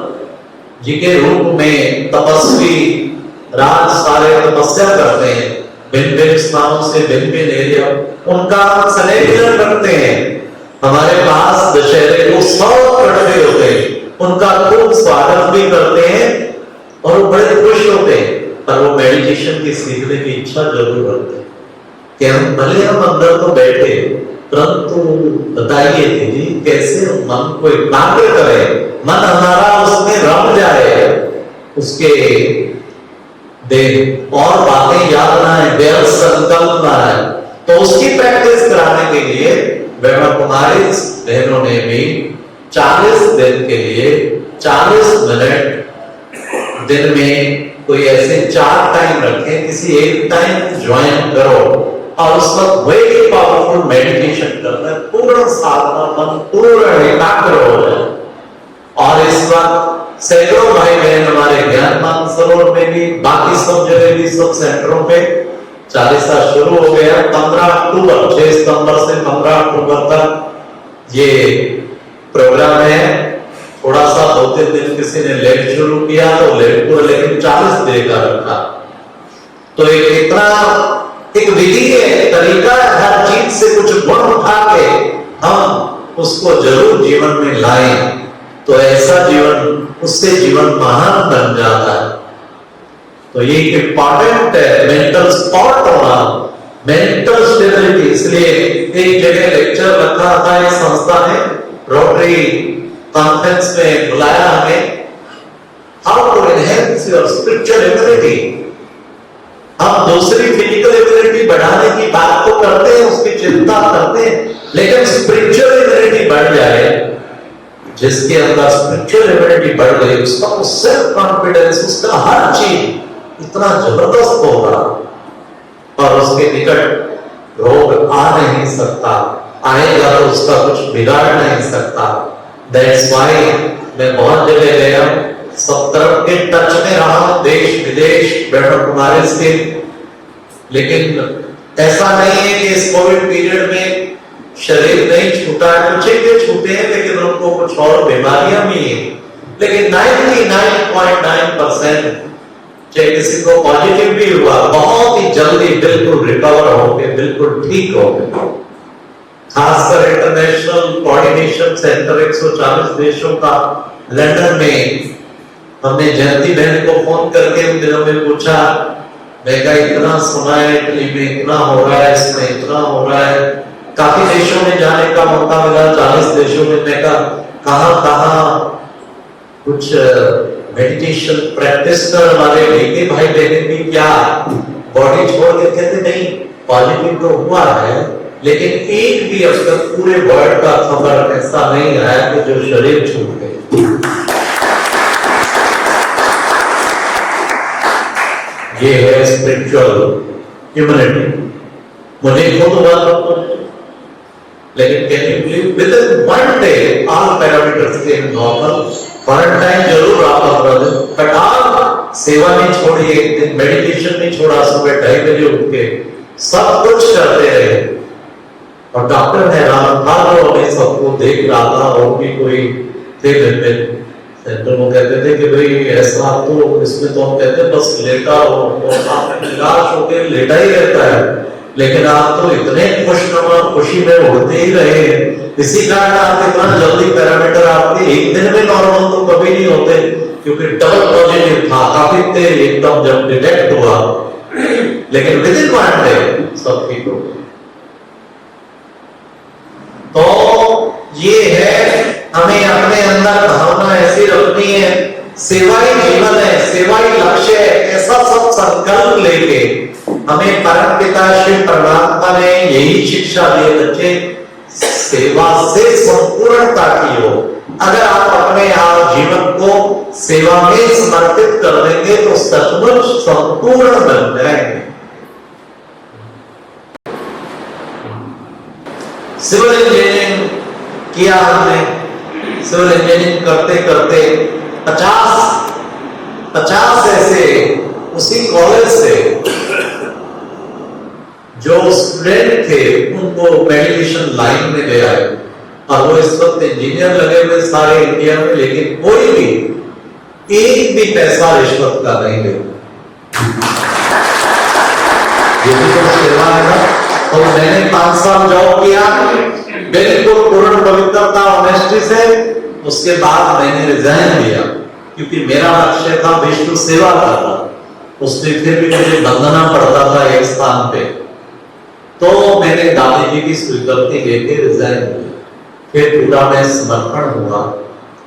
जी के रूप में तपस्वी रात सारे तपस्या करते हैं, भिन्न भिन्न स्थानों से भिन्न भिन्न एरिया, उनका हम सेलिब्रेशन करते हैं। हमारे पास दशहरे को 100 इकट्ठे होते हैं, उनका खूब स्वागत भी करते हैं और वो बड़े खुश होते हैं। पर वो मेडिटेशन की सीखने की इच्छा जरूर रखते हैं कि हम भले हम अंदर तो बैठे, परंतु बताइए दीदी कैसे मन को एकाग्र करें, मन हमारा उसमें रम जाए, उसके देख और बातें याद ना है, व्यर्थ संकल्प ना है। तो उसकी प्रैक्टिस कराने के लिए ब्रह्मा कुमारी बहनों ने भी 40 दिन के लिए 40 मिनट दिन में कोई ऐसे 4 टाइम रखें, किसी एक टाइम ज्वाइन करो और उस वक्त वेरी पावरफुल मेडिटेशन करना है, पूर्ण साधना, मन पूर्ण एकाग्र हो जाए। और इस वक्त सैकड़ों भाई बहन हमारे ज्ञान मानसरोवर में भी, बाकी सब जगह भी, सब सेंटरों पे चालीसा शुरू हो गया। 15 अक्टूबर 6 सितंबर से 15 अक्टूबर तक ये प्रोग्राम है। थोड़ा सा 2-3 दिन किसी ने लेट शुरू किया तो लेट पूरा, लेकिन 40 दिन का रखा। तो एक विधि है, तरीका है, हर चीज से कुछ गुण उठा के हम उसको जरूर जीवन में लाएं, तो ऐसा जीवन, उससे जीवन महान बन जाता है। तो ये इंपॉर्टेंट है मेंटल स्पॉट होना, मेंटल स्टेबिलिटी। इसलिए एक जगह लेक्चर रखा था इस संस्था ने, रोटरी कॉन्फ्रेंस में बुलाया हमें, how to enhance your spiritual immunity. हम दूसरी फिजिकल इम्यूनिटी बढ़ाने की बात तो करते हैं, उसकी चिंता करते हैं, लेकिन स्पिरिचुअल इम्यूनिटी बढ़ जाए, जिसके अंदर स्पिरिचुअल इम्यूनिटी बढ़ गई, उसका सेल्फ कॉन्फिडेंस, उसका हर चीज इतना जबरदस्त होगा और उसके निकट रोग आ नहीं सकता, आएगा तो उसका कुछ बिगाड़ नहीं सकता। दैट्स व्हाई मैं बहुत जगह गया, सब तरफ के टच में रहा, देश विदेश, ब्रह्मा कुमारी से। लेकिन ऐसा नहीं है कि इस कोविड पीरियड में शरीर नहीं छूटा है, कुछ ही छूटे हैं, लेकिन उनको कुछ और बीमारियां भी हैं। लेकिन 99.9% चाहे किसी को पॉजिटिव भी हुआ, बहुत ही जल्दी बिल्कुल रिकवर हो गए, बिल्कुल ठीक हो गए। खासकर इंटरनेशनल कोऑर्डिनेशन सेंटर 140 देशों का लंदन में, हमने जयंती बहन को फोन करके उन दिनों में पूछा, मैं कहा इतना सुना है इटली में इतना हो रहा है, इसमें इतना हो रहा है। काफी देशों में जाने का मौका मिला, 40 देशों में। मैं कहा कुछ मेडिटेशन प्रैक्टिस कर हमारे लेके भाई बहन भी क्या बॉडी छोड़ के, कहते नहीं, पॉजिटिव तो हुआ है, लेकिन एक भी अब तक पूरे वर्ल्ड का खबर ऐसा नहीं आया कि जो शरीर छूट गए। ये है स्पिरिचुअल इम्यूनिटी। मुझे खुद हुआ था, लेकिन can you believe with in 1 day all parameters came normal. Quarantine जरूर आप अपना, बट आप सेवा नहीं छोड़ी, एक दिन मेडिटेशन नहीं छोड़ा, सुबह 2:30 बजे उठ के सब कुछ करते रहे। और डॉक्टर हैरान था, जो हमें सबको देख रहा था, और भी कोई थे सेंटर में, कहते थे कि भाई ऐसा तो इसमें तो हम कहते हैं बस लेटा हो, आप निराश होकर लेटा ही रहता है, लेकिन आप तो इतने खुशनुमा खुशी में उड़ते ही रहे। इसी कारण आप इतना जल्दी पैरामीटर आपके एक दिन में नॉर्मल तो कभी नहीं होते, क्योंकि डबल पॉजिटिव था, काफी तेज एकदम जब डिटेक्ट हुआ, लेकिन विद इन 1 डे सब ठीक हो गया। तो ये है, हमें अपने अंदर भावना ऐसी रखनी है, सेवा ही जीवन है, सेवा ही लक्ष्य है, ऐसा सब संकल्प लेके हमें परम पिता श्री परमात्मा ने यही शिक्षा दी, बच्चे सेवा से संपूर्णता की हो। अगर आप अपने आप जीवन को सेवा में समर्पित कर देंगे तो सचमुच संपूर्ण बन जाएंगे। सिविल इंजीनियरिंग किया हमने, सिविल इंजीनियरिंग करते करते 50 ऐसे उसी कॉलेज से जो स्टूडेंट थे उनको मेडिटेशन लाइन में ले आए, और वो इस वक्त इंजीनियर लगे हुए सारे इंडिया में, लेकिन कोई भी एक भी पैसा रिश्वत का नहीं ले। ये भी तो सेवा है ना। तो मैंने 5 साल जॉब किया बिल्कुल पूर्ण पवित्रता ऑनेस्टी से, उसके बाद मैंने रिजाइन दिया क्योंकि मेरा लक्ष्य था विश्व सेवा करना। उसमें फिर भी मुझे बंधना पड़ता था एक स्थान पे, तो मैंने दादी जी की स्वीकृति लेके रिजाइन दिया। फिर पूरा मैं समर्पण हुआ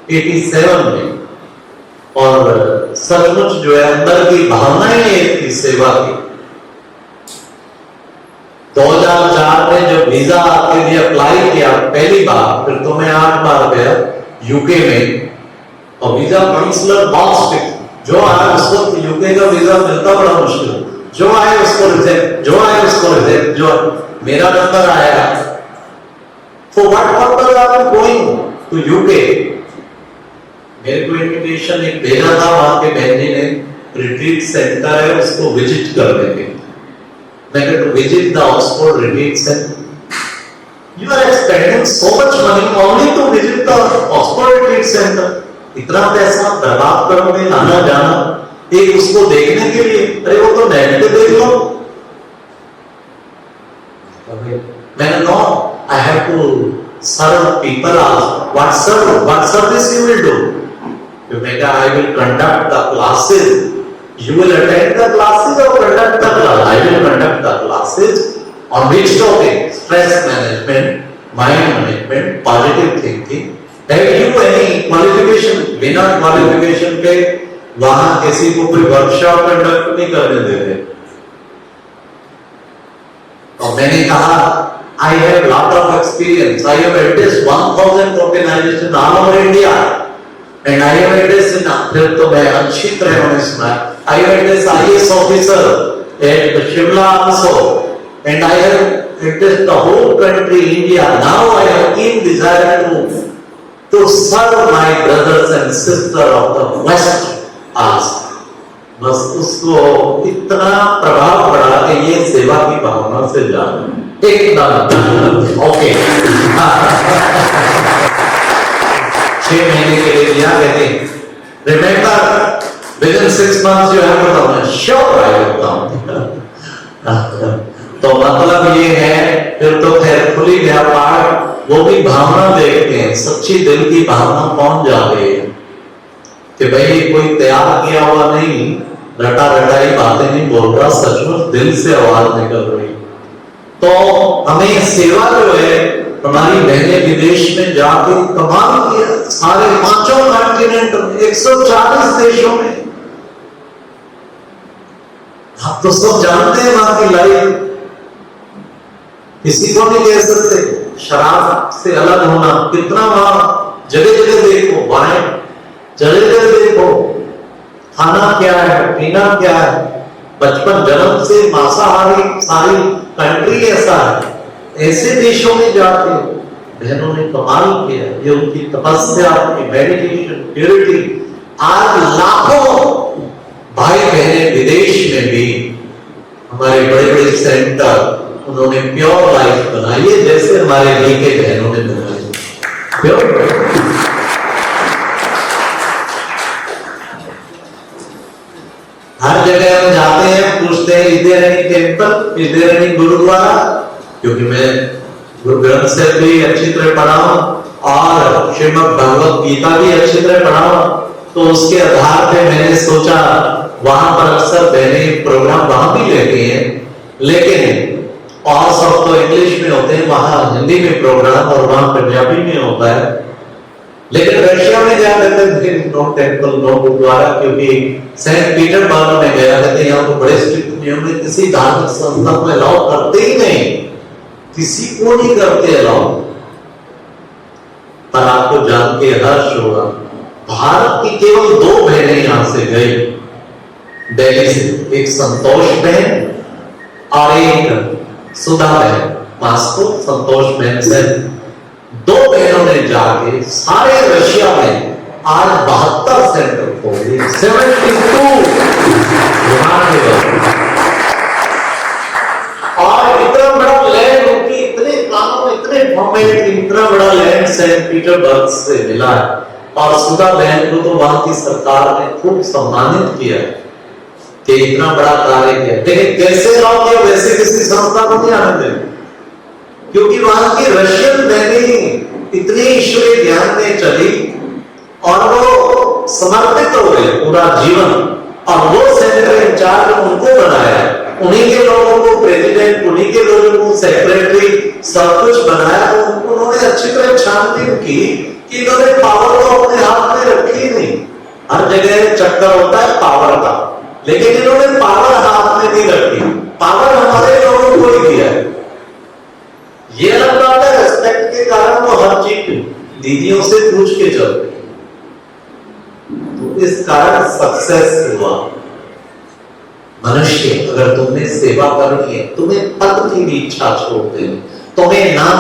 87 में, और सचमुच जो है अंदर की भावनाएं एक थी सेवा की। 2004 में जब वीजा के लिए अप्लाई किया पहली बार, फिर तो मैं 8 बार गया यूके में, और वीजा काउंसलर बहुत स्ट्रिक्ट, जो आया उसको यूके का वीजा मिलता बड़ा मुश्किल, जो आए उसको रिजेक्ट, जो आए उसको रिजेक्ट। जो मेरा नंबर आया, for what purpose are you going to UK? मेरे को इन्विटेशन एक भेजा था वहां के बहन जी ने, रिट्रीट सेंटर है उसको विजिट करने के। मैं कहता हूं visit the Oxford retreat centre. You are expending so much money only to visit the Oxford retreat centre. इतना पैसा बर्बाद करोगे आना जाना एक उसको देखने के लिए? अरे वो तो नेट पे देख लो। मैंने no, I have to serve people also. What service you will do? I will conduct the classes. You will attend the classes or conduct the class? I will conduct the classes. On which topic? Stress management, mind management, positive thinking. Have you any qualification? बिना qualification के वहां किसी को कोई workshop conduct नहीं करने देते। और मैंने कहा I have lot of experience. I have addressed 1000 organizations all over India. And I have addressed फिर तो मैं अच्छी तरह उन्हें सुना। I have addressed IAS officer at Shimla also, and I have addressed the whole country India. Now I have keen desire to serve my brothers and sisters of the West also. बस उसको इतना प्रभाव पड़ा कि ये सेवा की भावना से जाना एकदम ओके। 6 महीने के लिए दिया कहते remember within 6 months you have to come. Sure I will come. तो मतलब ये है, फिर तो खुली व्यापार वो भी भावना देखते हैं, सच्ची दिल की भावना कौन जा रही है कि भाई कोई तैयार किया हुआ नहीं, रटा रटाई बातें नहीं बोल रहा, सचमुच दिल से आवाज निकल रही। तो हमें सेवा जो है, हमारी बहनें विदेश में जाके कमाल किया, सारे 5 कॉन्टिनेंट 140 देशों में। आप तो सब जानते हैं वहां की लाइफ, किसी को नहीं कह सकते। शराब से अलग होना कितना, वहां जगह जगह देखो, वाइन जगह जगह देखो, खाना क्या है, पीना क्या है, बचपन जन्म से मांसाहारी, सारी कंट्री ऐसा है। ऐसे देशों में जाके बहनों ने कमाल किया, ये उनकी तपस्या, उनकी मेडिटेशन, प्यूरिटी। आज लाखों भाई बहने विदेश में भी, हमारे बड़े बड़े सेंटर, उन्होंने प्योर लाइफ बनाई है, जैसे हमारे लीके बहनों ने बनाई प्योर। हर जगह हम जाते हैं, पूछते हैं is there any temple, is there any gurdwara, क्योंकि मैं गुरु ग्रंथ साहिब भी अच्छी तरह पढ़ा हूं और श्रीमद् भगवत गीता भी अच्छी तरह पढ़ा हूं। तो उसके आधार पे मैंने सोचा वहां पर अक्सर बहनें प्रोग्राम वहां भी लेती हैं, लेकिन और सब तो इंग्लिश में होते हैं, वहां हिंदी में प्रोग्राम और वहां पंजाबी में होता है। लेकिन रशिया में जाकर नो टेंपल नो गुरुद्वारा, क्योंकि सेंट पीटर्सबर्ग में गया कहते यहाँ तो बड़े स्ट्रिक्ट नियम है, किसी धार्मिक संस्था में अलाउ करते ही नहीं, किसी को नहीं करते अलाउ। पर आपको जान के हर्ष होगा, भारत की केवल 2 बहनें यहां से गई दिल्ली से, एक संतोष बहन और एक सुधा बहन, मास्को संतोष बहन से 2 बहनों ने जाके सारे रशिया में आज 72 सेंटर खोले, 72 और इतना बड़ा लैंड, उनकी इतने कानून, इतने फॉर्मेट, इतना बड़ा लैंड सेंट पीटर्सबर्ग से मिला है। और सुधा बहन को तो वहां की सरकार ने खूब सम्मानित किया है। कि इतना बड़ा कार्य किया, लेकिन कैसे अलाउ किया वैसे किसी संस्था को नहीं आने दें, क्योंकि वहां की रशियन बहनें इतनी ईश्वरीय ज्ञान में चली और वो समर्पित हो गए पूरा जीवन, और वो सेंटर इंचार्ज उनको बनाया, उन्हीं के लोगों को प्रेसिडेंट, उन्हीं के लोगों को सेक्रेटरी, सब कुछ बनाया। तो उन्होंने अच्छी तरह छानबीन की कि इन्होंने पावर को अपने हाथ में रखी नहीं। हर जगह चक्कर होता है पावर का, लेकिन इन्होंने पावर हाथ में नहीं रखी, पावर हमारे लोगों को ही दिया है। ये अलग बात है, रेस्पेक्ट के कारण वो हर चीज दीदियों से पूछ के चलते, तो इस कारण सक्सेस हुआ। मनुष्य अगर तुमने सेवा करनी है, तुम्हें पद की भी इच्छा छोड़ देनी, तुम्हें नाम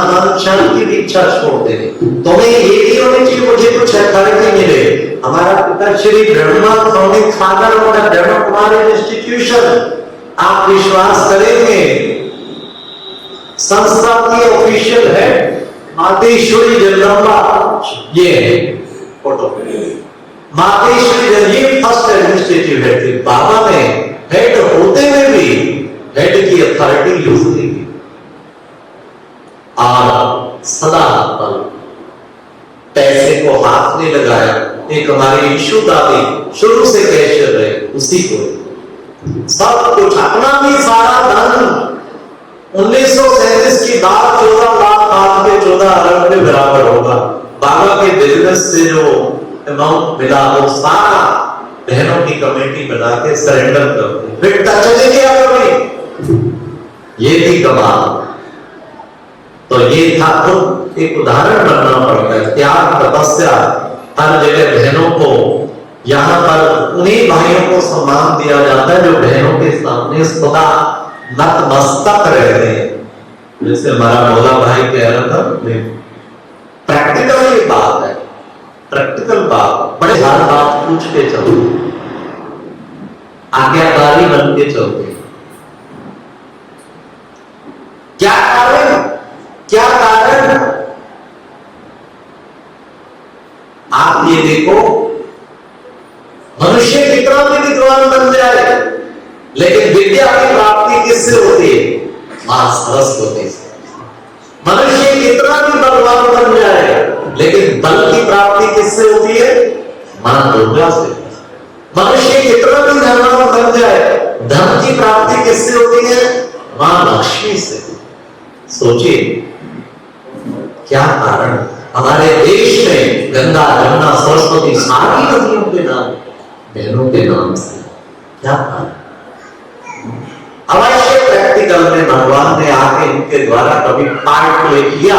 की भी इच्छा छोड़ देनी, तुम्हें ये भी होनी चाहिए मुझे कुछ अथॉरिटी मिले। हमारा पिता Shri Brahma founding father of the Brahma Kumari institution, आप विश्वास करेंगे संस्था की ऑफिशियल है मातेश्वरी जगदम्बा, ये है फोटो, मातेश्वरी ये फर्स्ट एडमिनिस्ट्रेटिव हेड थी। बाबा ने हेड होते हुए भी हेड की अथॉरिटी यूज नहीं की, और सदा पैसे को हाथ में लगाया। एक हमारी ईशु दादी शुरू से कैशियर रहे, उसी को सब कुछ अपना भी सारा धन 1937 की बात 14 लाख आज के 14 अरब के बराबर होगा। बाबा के बिजनेस से जो अमाउंट मिला वो सारा बहनों की कमेटी बना के सरेंडर कर दी, बेटा चले गया कभी। ये थी कमाल। तो ये था, तो एक उदाहरण बनना पड़ता है, त्याग तपस्या। हर जगह बहनों को, यहाँ पर उन्हीं भाइयों को सम्मान दिया जाता है जो बहनों के सामने सदा नतमस्तक रहते हैं। जैसे हमारा भोला भाई कह रहा था, प्रैक्टिकल ये बात है, प्रैक्टिकल बात, बड़े हर बात पूछ के चलो, आज्ञाकारी बन के चलते। क्या कारण, क्या कारण? आप ये देखो, मनुष्य कितना भी विद्वान बन जाए, लेकिन विद्या की प्राप्ति किससे होती है? मां सरस्वती से। मनुष्य कितना भी बलवान बन जाए, लेकिन बल की प्राप्ति किससे होती है? मां दुर्गा से। मनुष्य कितना भी धनवान बन जाए, धन की प्राप्ति किससे होती है? मां लक्ष्मी से। सोचिए क्या कारण? हमारे देश में गंगा, जमुना, सरस्वती सारी नदियों के नाम बहनों के नाम से। क्या कारण? अवश्य प्रैक्टिकल में भगवान ने आके इनके द्वारा कभी पाठ प्ले किया,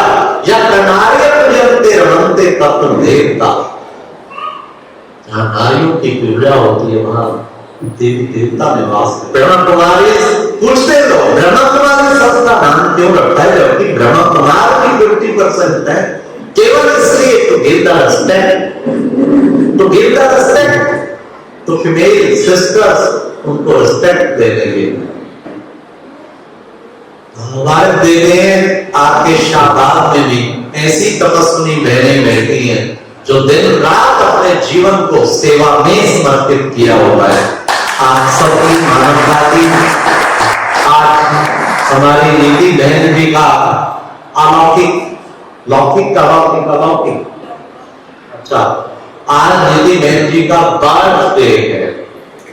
या कनार्य पूजनते रमनते तत्व देवता, जहां नारियों की पूजा होती है वहां देवी देवता निवास। ब्रह्म कुमारी पूछते लोग, ब्रह्म कुमारी संस्था नाम क्यों रखा है, जबकि ब्रह्म कुमार की 50% है, केवल इसलिए to give the respect, to give the respect to female sisters, उनको रिस्पेक्ट देने के लिए। हमारे देने आपके शाहबाद में भी ऐसी तपस्विनी बहनें बैठी हैं जो दिन रात अपने जीवन को सेवा में समर्पित किया हुआ है। आप सबकी मानवता की, आज हमारी नीति बहन जी का अलौकिक, लौकिक का अलौकिक, अलौकिक, अच्छा आज नीति बहन जी का बर्थडे है,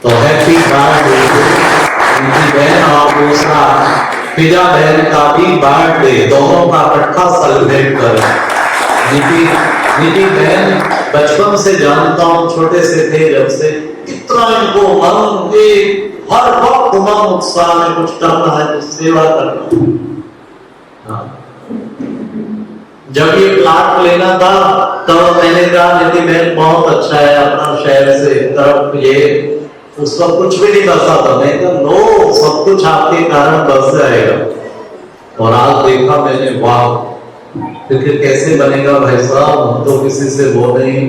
तो हैप्पी बर्थडे नीति बहन। और दूसरा पिजा बहन का भी बर्थडे, दोनों का इकट्ठा सेलिब्रेट करें। नीति बहन बचपन से जानता हूं, छोटे से थे जब से, कितना इनको मन, हर वक्त मन उत्साह में कुछ करना है, कुछ सेवा करना। जब ये प्लाट लेना था तो मैंने कहा नीति बहन बहुत अच्छा है, अपना शहर से तरफ ये, उस वक्त कुछ भी नहीं बसा था। मैं कहा लो, सब कुछ आपके कारण बस जाएगा। और आज देखा मैंने, वाह, क्योंकि कैसे बनेगा भाई साहब, हम तो किसी से वो नहीं,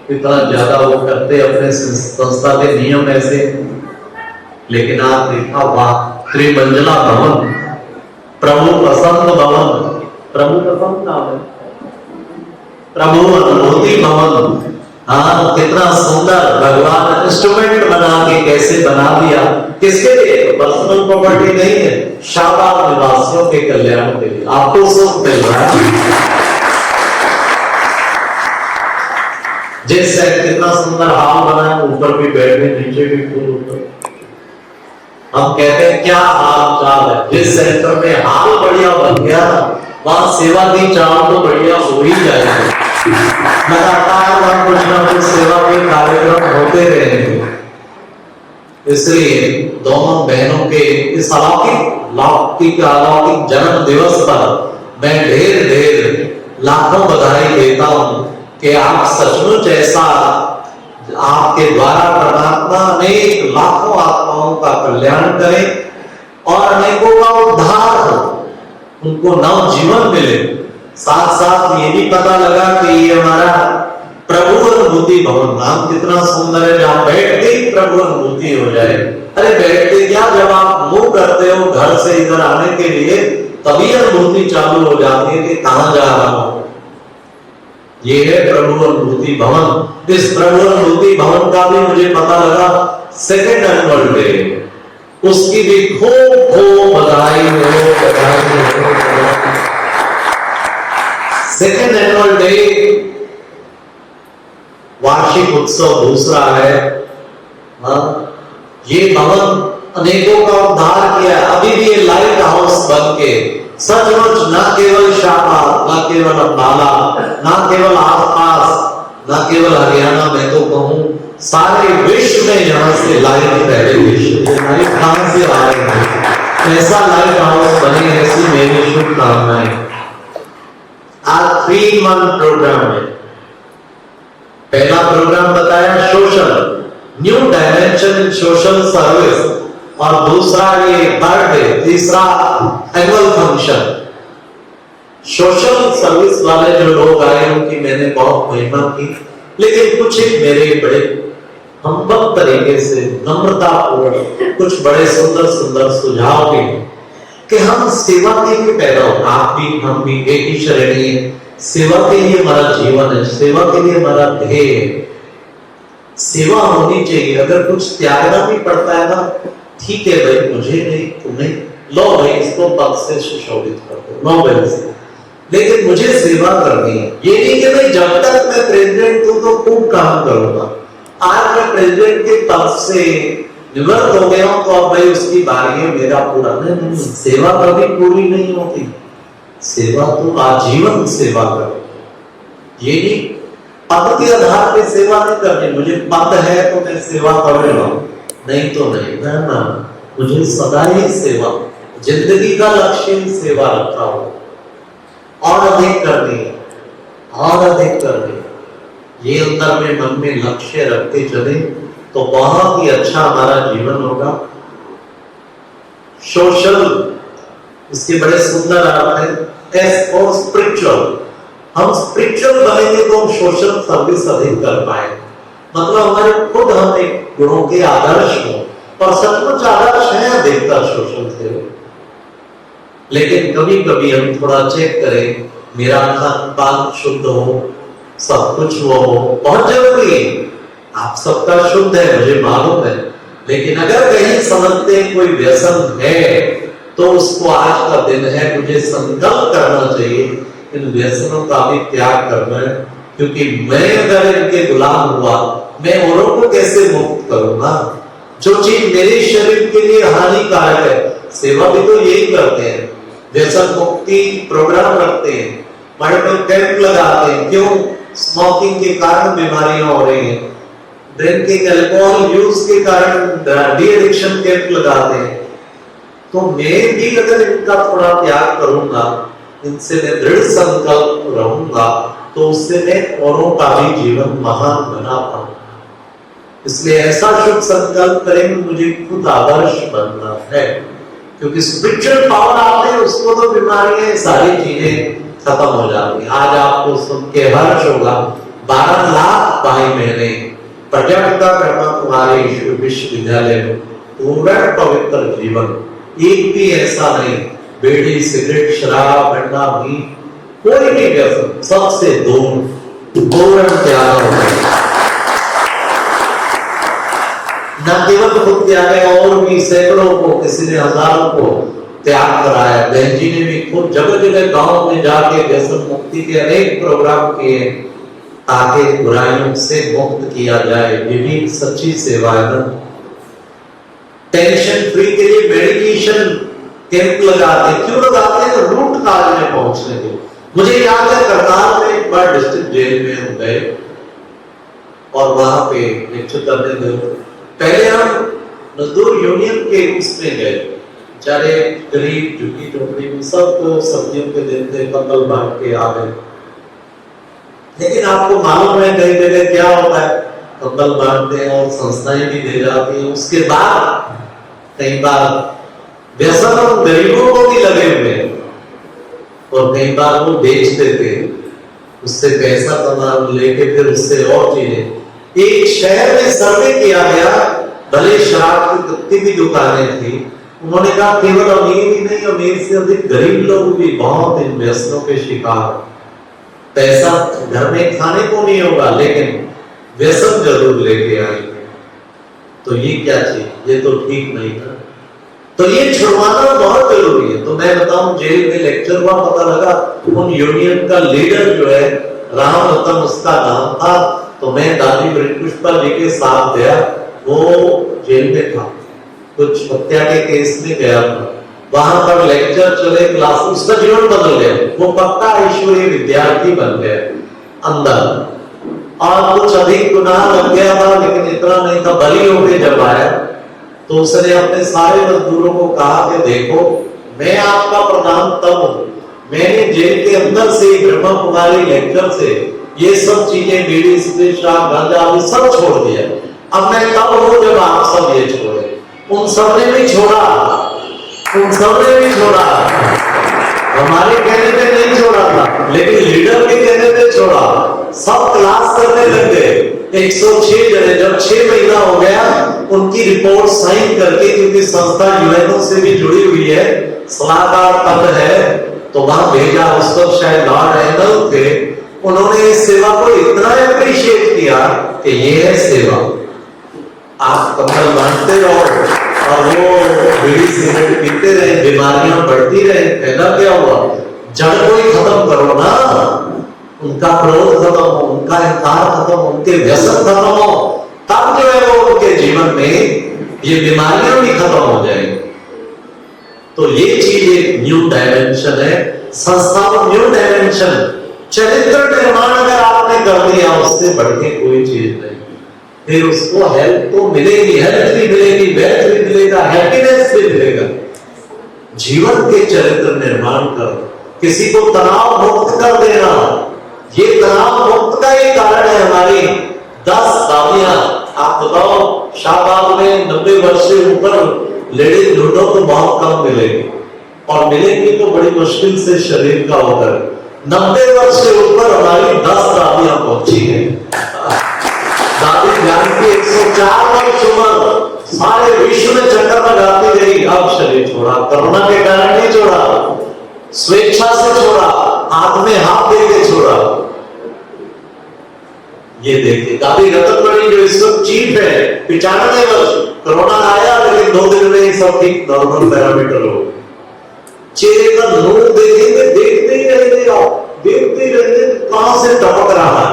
इतना ज्यादा वो करते अपने संस्था के नियम ऐसे, लेकिन आज देखा वाह, त्रिमंजिला भवन, प्रभु प्रसन्न भवन, प्रभु प्रसन्न नाम है, प्रभु अनुभूति भवन, हाँ, कितना सुंदर भगवान इंस्ट्रूमेंट बना के कैसे बना दिया, किसके लिए? पर्सनल प्रॉपर्टी नहीं है, शाहबाद निवासियों के कल्याण के लिए। आपको सुख मिल रहा है। जैसे कितना सुंदर हाल बना है, ऊपर भी बैठे, नीचे भी फूल ऊपर। हम कहते हैं क्या हाल चाल है। जिस सेंटर में हाल बढ़िया बन गया वहां सेवा की चाल तो बढ़िया हो ही जाएगी। लगातार वहां कुछ ना कुछ सेवा के कार्यक्रम होते रहेंगे। इसलिए दोनों बहनों के इस अलौकिक जन्म दिवस पर मैं ढेर ढेर लाखों बधाई देता हूं कि आप सचमुच ऐसा आपके द्वारा परमात्मा अनेक लाखों आत्माओं का कल्याण करें और अनेकों का उद्धार हो, उनको नव जीवन मिले। साथ साथ ये भी पता लगा कि ये हमारा प्रभु अनुभूति भवन, नाम कितना सुंदर है, जहां बैठते ही प्रभु अनुभूति हो जाए। अरे बैठते क्या, जब आप मूव करते हो घर से इधर आने के लिए तभी अनुभूति चालू हो जाती है कि कहां जा रहा हूं। ये है प्रभु अनुभूति भवन। इस प्रभु अनुभूति भवन का भी मुझे पता लगा सेकेंड एनुअल डे, उसकी भी खूब खूब बधाई हो, बधाई हो। सेकेंड एनुअल डे वार्षिक उत्सव दूसरा है। ये भवन अनेकों का उद्धार किया। अभी भी ये लाइट हाउस बन के सचमुच न केवल शाहबाद, न केवल अम्बाला, न केवल आसपास, न केवल हरियाणा, मैं तो कहूं सारे विश्व में यहाँ से लाइट पहले विश्व कहां से आ रहे हैं, ऐसा लाइट हाउस बने, ऐसी मेरी शुभकामनाएं। आज 3 मंथ प्रोग्राम है। पहला प्रोग्राम बताया social, new dimension in social service, और दूसरा ये बर्थडे, तीसरा एनुअल फंक्शन। सोशल सर्विस वाले जो लोग आए उनकी मैंने बहुत महिमा की, लेकिन कुछ एक मेरे बड़े हम्बल तरीके से नम्रतापूर्ण कुछ बड़े सुंदर सुंदर सुझाव भी कि हम सेवा के लिए पैदा हो, आप भी हम भी एक ही श्रेणी है। सेवा के लिए हमारा जीवन है, सेवा के लिए हमारा ध्येय है, सेवा होनी चाहिए। अगर कुछ त्यागना भी पड़ता है ना, ठीक है भाई, मुझे नहीं, तुम्हें लो भाई, इसको पद से सुशोभित कर दो, लो भाई से, लेकिन मुझे सेवा करनी है। ये नहीं कि भाई जब तक मैं प्रेसिडेंट हूं तो खूब काम करूंगा, आज मैं प्रेसिडेंट के पद से निवृत्त हो गया हूं तो अब भाई उसकी बारी है, मेरा पूरा नहीं। सेवा कभी पूरी नहीं होती, सेवा तो आजीवन सेवा करो। ये नहीं पद के आधार पे सेवा नहीं करनी, मुझे पद है तो मैं सेवा करूंगा, नहीं तो नहीं, ना, मुझे सदा ही सेवा, जिंदगी का लक्ष्य ही सेवा रखा हो, और अधिक करनी है, और अधिक करनी है। ये अंदर में मन में लक्ष्य रखते चले तो बहुत ही अच्छा हमारा जीवन होगा। सोशल, इसके बड़े सुंदर अर्थ है। एस और स्पिरिचुअल, हम स्पिरिचुअल बनेंगे तो हम सोशल सर्विस अधिक कर पाएंगे। मतलब हमारे खुद हम एक गुणों के आदर्श हो, और सचमुच आदर्श है अधिकतर सोशल सेवा। लेकिन कभी कभी हम थोड़ा चेक करें, मेरा खान पान शुद्ध हो, सब कुछ वो हो, बहुत जरूरी है। आप सबका शुद्ध है मुझे मालूम है, लेकिन अगर कहीं समझते हैं कोई व्यसन है तो उसको आज का दिन है, मुझे संकल्प करना चाहिए इन व्यसनों का भी त्याग करना है। क्योंकि मैं अगर इनके गुलाम हुआ, मैं औरों को कैसे मुक्त करूंगा? जो चीज मेरे शरीर के लिए हानिकारक है, सेवा भी तो यही करते हैं, व्यसन मुक्ति प्रोग्राम रखते हैं, मेडिकल कैंप लगाते हैं। क्यों? स्मोकिंग के कारण बीमारियां हो रही हैं, ड्रिंकिंग अल्कोहल यूज के कारण डी एडिक्शन कैंप लगाते हैं। तो मैं भी अगर इनका थोड़ा त्याग करूंगा, इनसे मैं दृढ़ संकल्प रहूंगा, तो उससे मैं औरों का भी जीवन महान बना पाऊंगा। इसलिए ऐसा शुभ संकल्प करें, मुझे खुद आदर्श बनना है। क्योंकि स्पिरिचुअल पावर आते हैं, उसको तो बीमारियां सारी चीजें खत्म हो जाती। आज आपको सुन के हर्ष होगा, 12 लाख भाई बहने प्रजापिता कर्मा तुम्हारे विश्वविद्यालय में पूर्ण पवित्र जीवन, एक भी ऐसा नहीं बीड़ी सिगरेट शराब गंदा भी कोई भी व्यसन, सबसे दूर पूर्ण त्याग होगा। न केवल खुद त्याग है, और भी सैकड़ों को, किसी ने हजारों को त्याग कराया। बहन जी ने भी खुद जगह जगह गांव में जाके व्यसन मुक्ति के अनेक प्रोग्राम किए ताकि बुराइयों से मुक्त किया जाए। ये भी सच्ची सेवा है ना। टेंशन फ्री के लिए मेडिटेशन कैंप लगाते, क्यों लगाते हैं? रूट काज में पहुंचने के। मुझे याद है करनाल में एक बार डिस्ट्रिक्ट जेल में हम गए और वहां पे लेक्चर करने गए। पहले हम मजदूर यूनियन के उसमें गए, बेचारे गरीब झुग्गी झोपड़ी में सबको सब्जियों के देते, कंबल बांट के आ गए। लेकिन आपको मालूम है कई जगह क्या होता है, कंबल बांटते हैं और संस्थाएं भी दे जाती हैं। उसके बाद कई बार व्यसन और गरीबों को भी लगे हुए हैं और कई बार वो बेच देते, उससे पैसा कमा लेके फिर उससे और चीजें। एक शहर में सर्वे किया गया, भले शराब की कितनी भी दुकानें थी, उन्होंने कहा केवल अमीर ही नहीं, अमीर से अधिक गरीब लोग भी बहुत इन व्यसनों के शिकार। पैसा घर में खाने को नहीं होगा लेकिन व्यसन जरूर लेके आएंगे। तो ये क्या चीज, ये तो ठीक नहीं था। तो ये छुड़वाना बहुत जरूरी है। तो मैं बताऊं, जेल में लेक्चर हुआ, पता लगा उन यूनियन का लीडर जो है राम रतन उसका नाम था। तो मैं दादी पुष्पा जी के साथ गया, वो जेल में था, कुछ हत्या के केस में गया था। वहां पर लेक्चर चले, क्लास, उसका जीवन बदल गया, वो पक्का ईश्वरीय विद्यार्थी बन गया अंदर। और कुछ अधिक गुनाह लग गया था लेकिन इतना नहीं था। बली होके जब आया तो उसने अपने सारे मजदूरों को कहा कि देखो, मैं आपका प्रधान तब हूं, मैंने जेल के अंदर से ब्रह्मा कुमारी लेक्चर से ये सब चीजें, बीड़ी सिगरेट शराब गांजा आदि सब छोड़ दिया। अब मैं तब हूं जब आप सब ये छोड़े। उन सबने भी छोड़ा, उन सबने भी छोड़ा, हमारे कहने पे नहीं छोड़ा था लेकिन लीडर के कहने पे छोड़ा। सब क्लास करने लग गए। 106 जने, जब 6 महीना हो गया उनकी रिपोर्ट साइन करके, क्योंकि संस्था यूएनओ से भी जुड़ी हुई है, सलाहकार पद है, तो वहां भेजा। उस वक्त शायद लॉर्ड एनल थे, उन्होंने इस सेवा को इतना अप्रिशिएट किया कि ये है सेवा। आप कंबल बांटते रहो और वो बीड़ी सिगरेट पीते रहे, बीमारियां बढ़ती रहे, पैदा क्या हुआ? जड़ को ही खत्म करो ना, उनका क्रोध खत्म हो, उनका अहंकार खत्म हो, उनके व्यसन खत्म हो, तब जो है वो उनके जीवन में ये बीमारियां भी खत्म हो जाएंगी। तो ये चीज एक न्यू डायमेंशन है, संस्था में न्यू डायमेंशन। चरित्र निर्माण अगर आपने कर दिया, उससे बढ़ के कोई चीज नहीं। फिर उसको हेल्थ तो मिलेगी, हेल्थ भी मिलेगी, वेल्थ भी मिलेगा, हैप्पीनेस भी मिलेगा। जीवन के चरित्र निर्माण करो, किसी को तनाव मुक्त कर देना, ये तनाव मुक्त का ही कारण है। हमारी 10 दादियां, आप बताओ शाहबाद में 90 वर्ष से ऊपर लेडीज लूडो तो बहुत कम मिलेगी, और मिलेंगी तो बड़ी मुश्किल से शरीर का होकर। 90 वर्ष से ऊपर हमारी 10 दादियां पहुंची है। दादी जान की 104 वर्ष उम्र, सारे विश्व में चक्कर लगाती रही, अब शरीर छोड़ा। कोरोना के कारण नहीं छोड़ा, स्वेच्छा से छोड़ा, हाथ में हाथ दे के छोड़ा। ये देखिए दादी रतनमणि जो इस वक्त चीफ है, 95 वर्ष, कोरोना आया लेकिन 2 दिन में ही सब ठीक, नॉर्मल पैरामीटर हो। चेहरे का नूर देखेंगे, देखते ही रहेंगे, आप देखते ही रहेंगे कहां से टपक रहा है।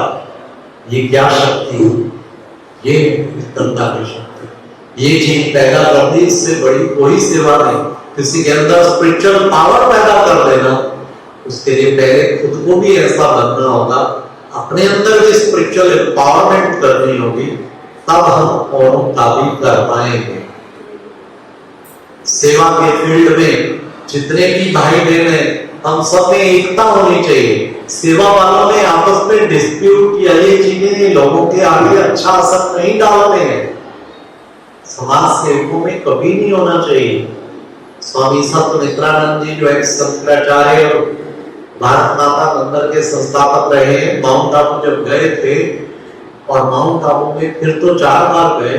ये क्या शक्ति है? ये तंता की शक्ति। ये चीज पैदा कर दी, इससे बड़ी कोई सेवा नहीं। किसी के अंदर स्पिरिचुअल पावर पैदा कर देना, उसके लिए पहले खुद को भी ऐसा बनना होगा, अपने अंदर भी स्पिरिचुअल एम्पावरमेंट करनी होगी, तब हम औरों का भी कर पाएंगे। सेवा के फील्ड में जितने भी भाई बहन हैं, हम सब में एकता होनी चाहिए। सेवा वालों में आपस में डिस्प्यूट या ये चीजें लोगों के आगे अच्छा असर नहीं डालते हैं। समाज सेवकों में कभी नहीं होना चाहिए। स्वामी संत मित्रानंद जी जो एक्स शंकराचार्य और भारत माता मंदिर के संस्थापक रहे हैं, माउंट आबू जब गए थे, और माउंट आबू में फिर तो 4 बार गए।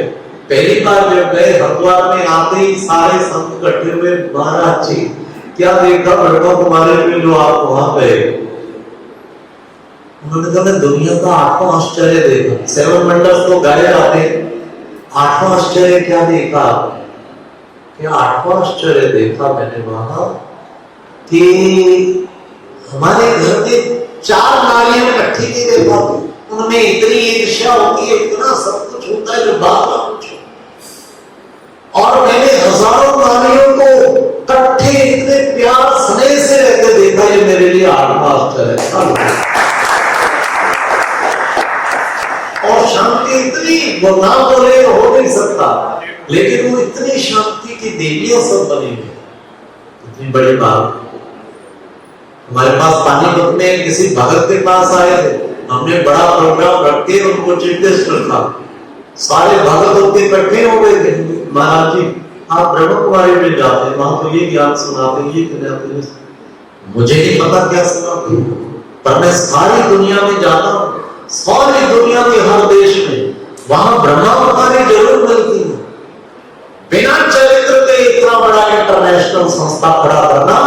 पहली बार जब गए, हरिद्वार में आते ही सारे संत इकट्ठे हुए, महाराज जी क्या देखा ब्रह्मा कुमारी में जो आप वहां गए? उन्होंने कहा मैं दुनिया का 8वां आश्चर्य देखा। 7 वंडर्स तो गाए आते, आठवां आश्चर्य क्या देखा? कि आठवां आश्चर्य देखा मैंने वहां कि हमारे घर में 4 नारियां इकट्ठी नहीं देखा, उनमें इतनी ईर्ष्या होती है, इतना सब कुछ होता है जो बात ना पूछो। और मैंने हजारों नारियों को इकट्ठे इतने प्यार स्नेह से रहते देखा। ये मेरे लिए आठवां आश्चर्य था। और शांति इतनी, वो ना बोले हो नहीं सकता, लेकिन वो इतनी शांति की देवियां सब बनी हुई, इतनी बड़ी बात। हमारे पास पानीपत में किसी भगत के पास आए थे, हमने बड़ा प्रोग्राम रख के उनको चीफ गेस्ट रखा, सारे भगत होते इकट्ठे हो गए थे। महाराज जी आप ब्रह्म कुमारी में जाते हैं, वहां तो ये ज्ञान सुनाते, ये कहते, मुझे नहीं पता क्या सुनाते, पर मैं सारी दुनिया में जाता हूँ, सारी दुनिया के हर देश में, वहां ब्रह्मा कुमारी जरूर मिलती है। बिना चरित्र के इतना बड़ा इंटरनेशनल संस्था खड़ा करना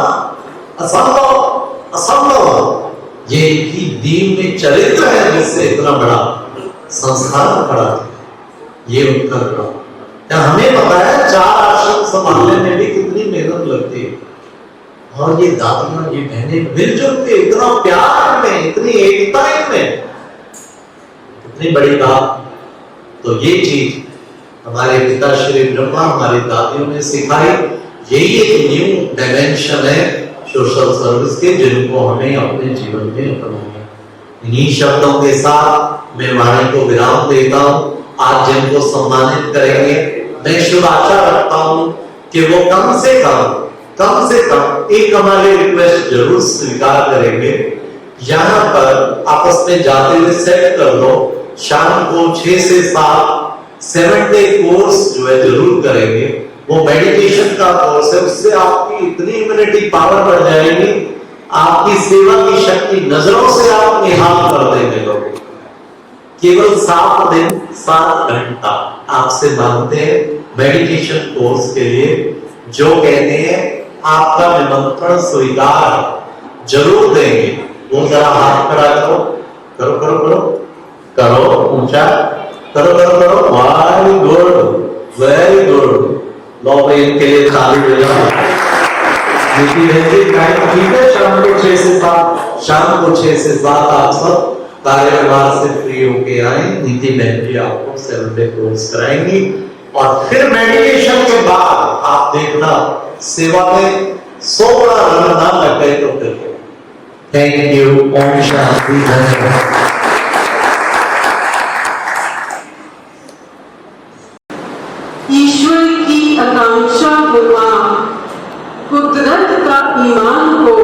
असंभव, असंभव। ये इनकी दीन में चरित्र है जिससे इतना बड़ा संस्थान खड़ा है, ये उनका बड़ा। हमें पता है 4 आश्रम संभालने में भी कितनी मेहनत लगती है, और ये दादियां, ये बहनें मिलजुल के इतना प्यार में, इतनी एकता में, कितनी बड़ी बात। तो ये चीज हमारे पिता श्री ब्रह्मा, हमारी दादियों ने सिखाई। यही एक न्यू डायमेंशन है सोशल सर्विस के, जिनको हमें अपने जीवन में अपनाना है। इन्हीं शब्दों के साथ मैं वाणी को विराम देता हूँ। आज जिनको सम्मानित करेंगे, मैं शुभ आशा रखता हूँ कि वो कम से कम एक हमारे रिक्वेस्ट जरूर स्वीकार करेंगे। यहाँ पर आपस में जाते हुए सेट कर लो, शाम को 6 से 7 डे कोर्स जो है जरूर करेंगे। वो मेडिटेशन का कोर्स है, उससे आपकी इतनी इम्यूनिटी पावर बढ़ जाएगी, आपकी सेवा की शक्ति नजरों से आप निहाल कर देंगे लोग। केवल 7 दिन 7 घंटा आपसे मांगते हैं मेडिटेशन कोर्स के लिए। जो कहते हैं आपका निमंत्रण स्वीकार जरूर देंगे, वो जरा हाथ खड़ा करो, करो करो करो करो, ऊंचा करो करो करो। Very good, very good. लो भाई इनके लिए ताली बजाओ। ठीक है, शाम को 6 से 7 आप सब कार्यभार से फ्री होके आए। नीति बहन जी आपको 7 डे कोर्स कराएंगी, और फिर मेडिटेशन के बाद आप देखना सेवा में 100 गुना रन ना लगे तो फिर। Thank you. ओम शांति। धन्यवाद। ईश्वर की आकांक्षा हो, कुदरत का ईमान हो,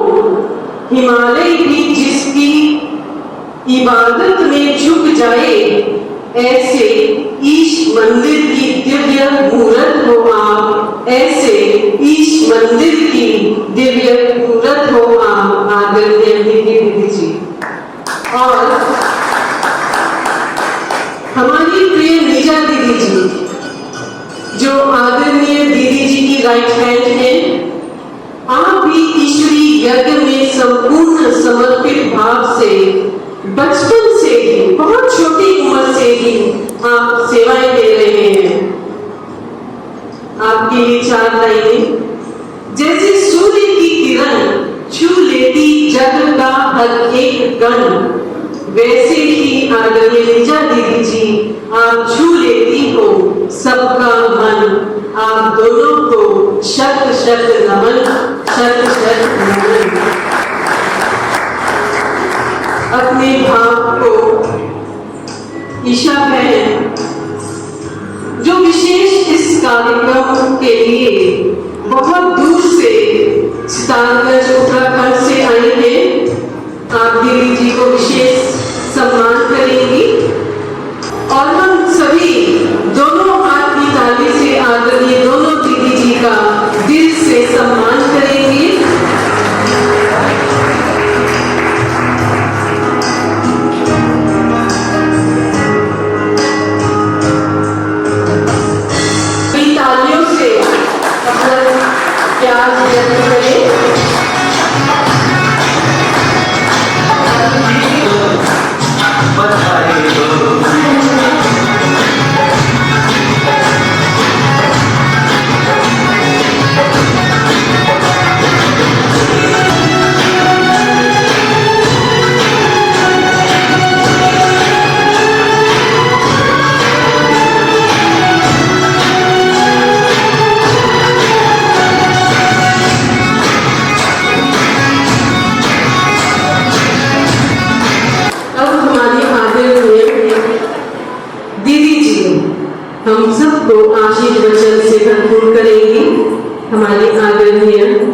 हिमालय भी जिसकी इबादत में झुक जाए, ऐसे ईश मंदिर की दिव्य मूरत हो आप, ऐसे ईश मंदिर की दिव्य मूरत हो आप आदरणीय दीदी जी। और हमारी प्रिय नीजा दीदी जी, जो आदरणीय दीदी जी की राइट हैंड है, आप भी ईश्वरी यज्ञ में संपूर्ण समर्पित भाव से बचपन से ही, बहुत छोटी उम्र से ही आप सेवाएं दे रहे हैं। आपकी ये 4 लाइनें जैसे सूर्य की किरण छू लेती जग का हर एक कण, वैसे ही आदरणीय नीजा दीदी जी आप छू लेती हो सबका मन। आप दोनों को शत शत नमन, शत शत नमन। अपने भाव को ईशा बहन, जो विशेष इस कार्यक्रम के लिए बहुत दूर से सितारगंज उत्तराखंड से आई है, आप दीदी जी को विशेष सम्मान करेंगी। और हम सभी दोनों हाथ की ताली से आदरणीय दोनों दीदी जी का दिल से सम्मान करेंगे। तालियों से अपना प्यार व्यक्त करें।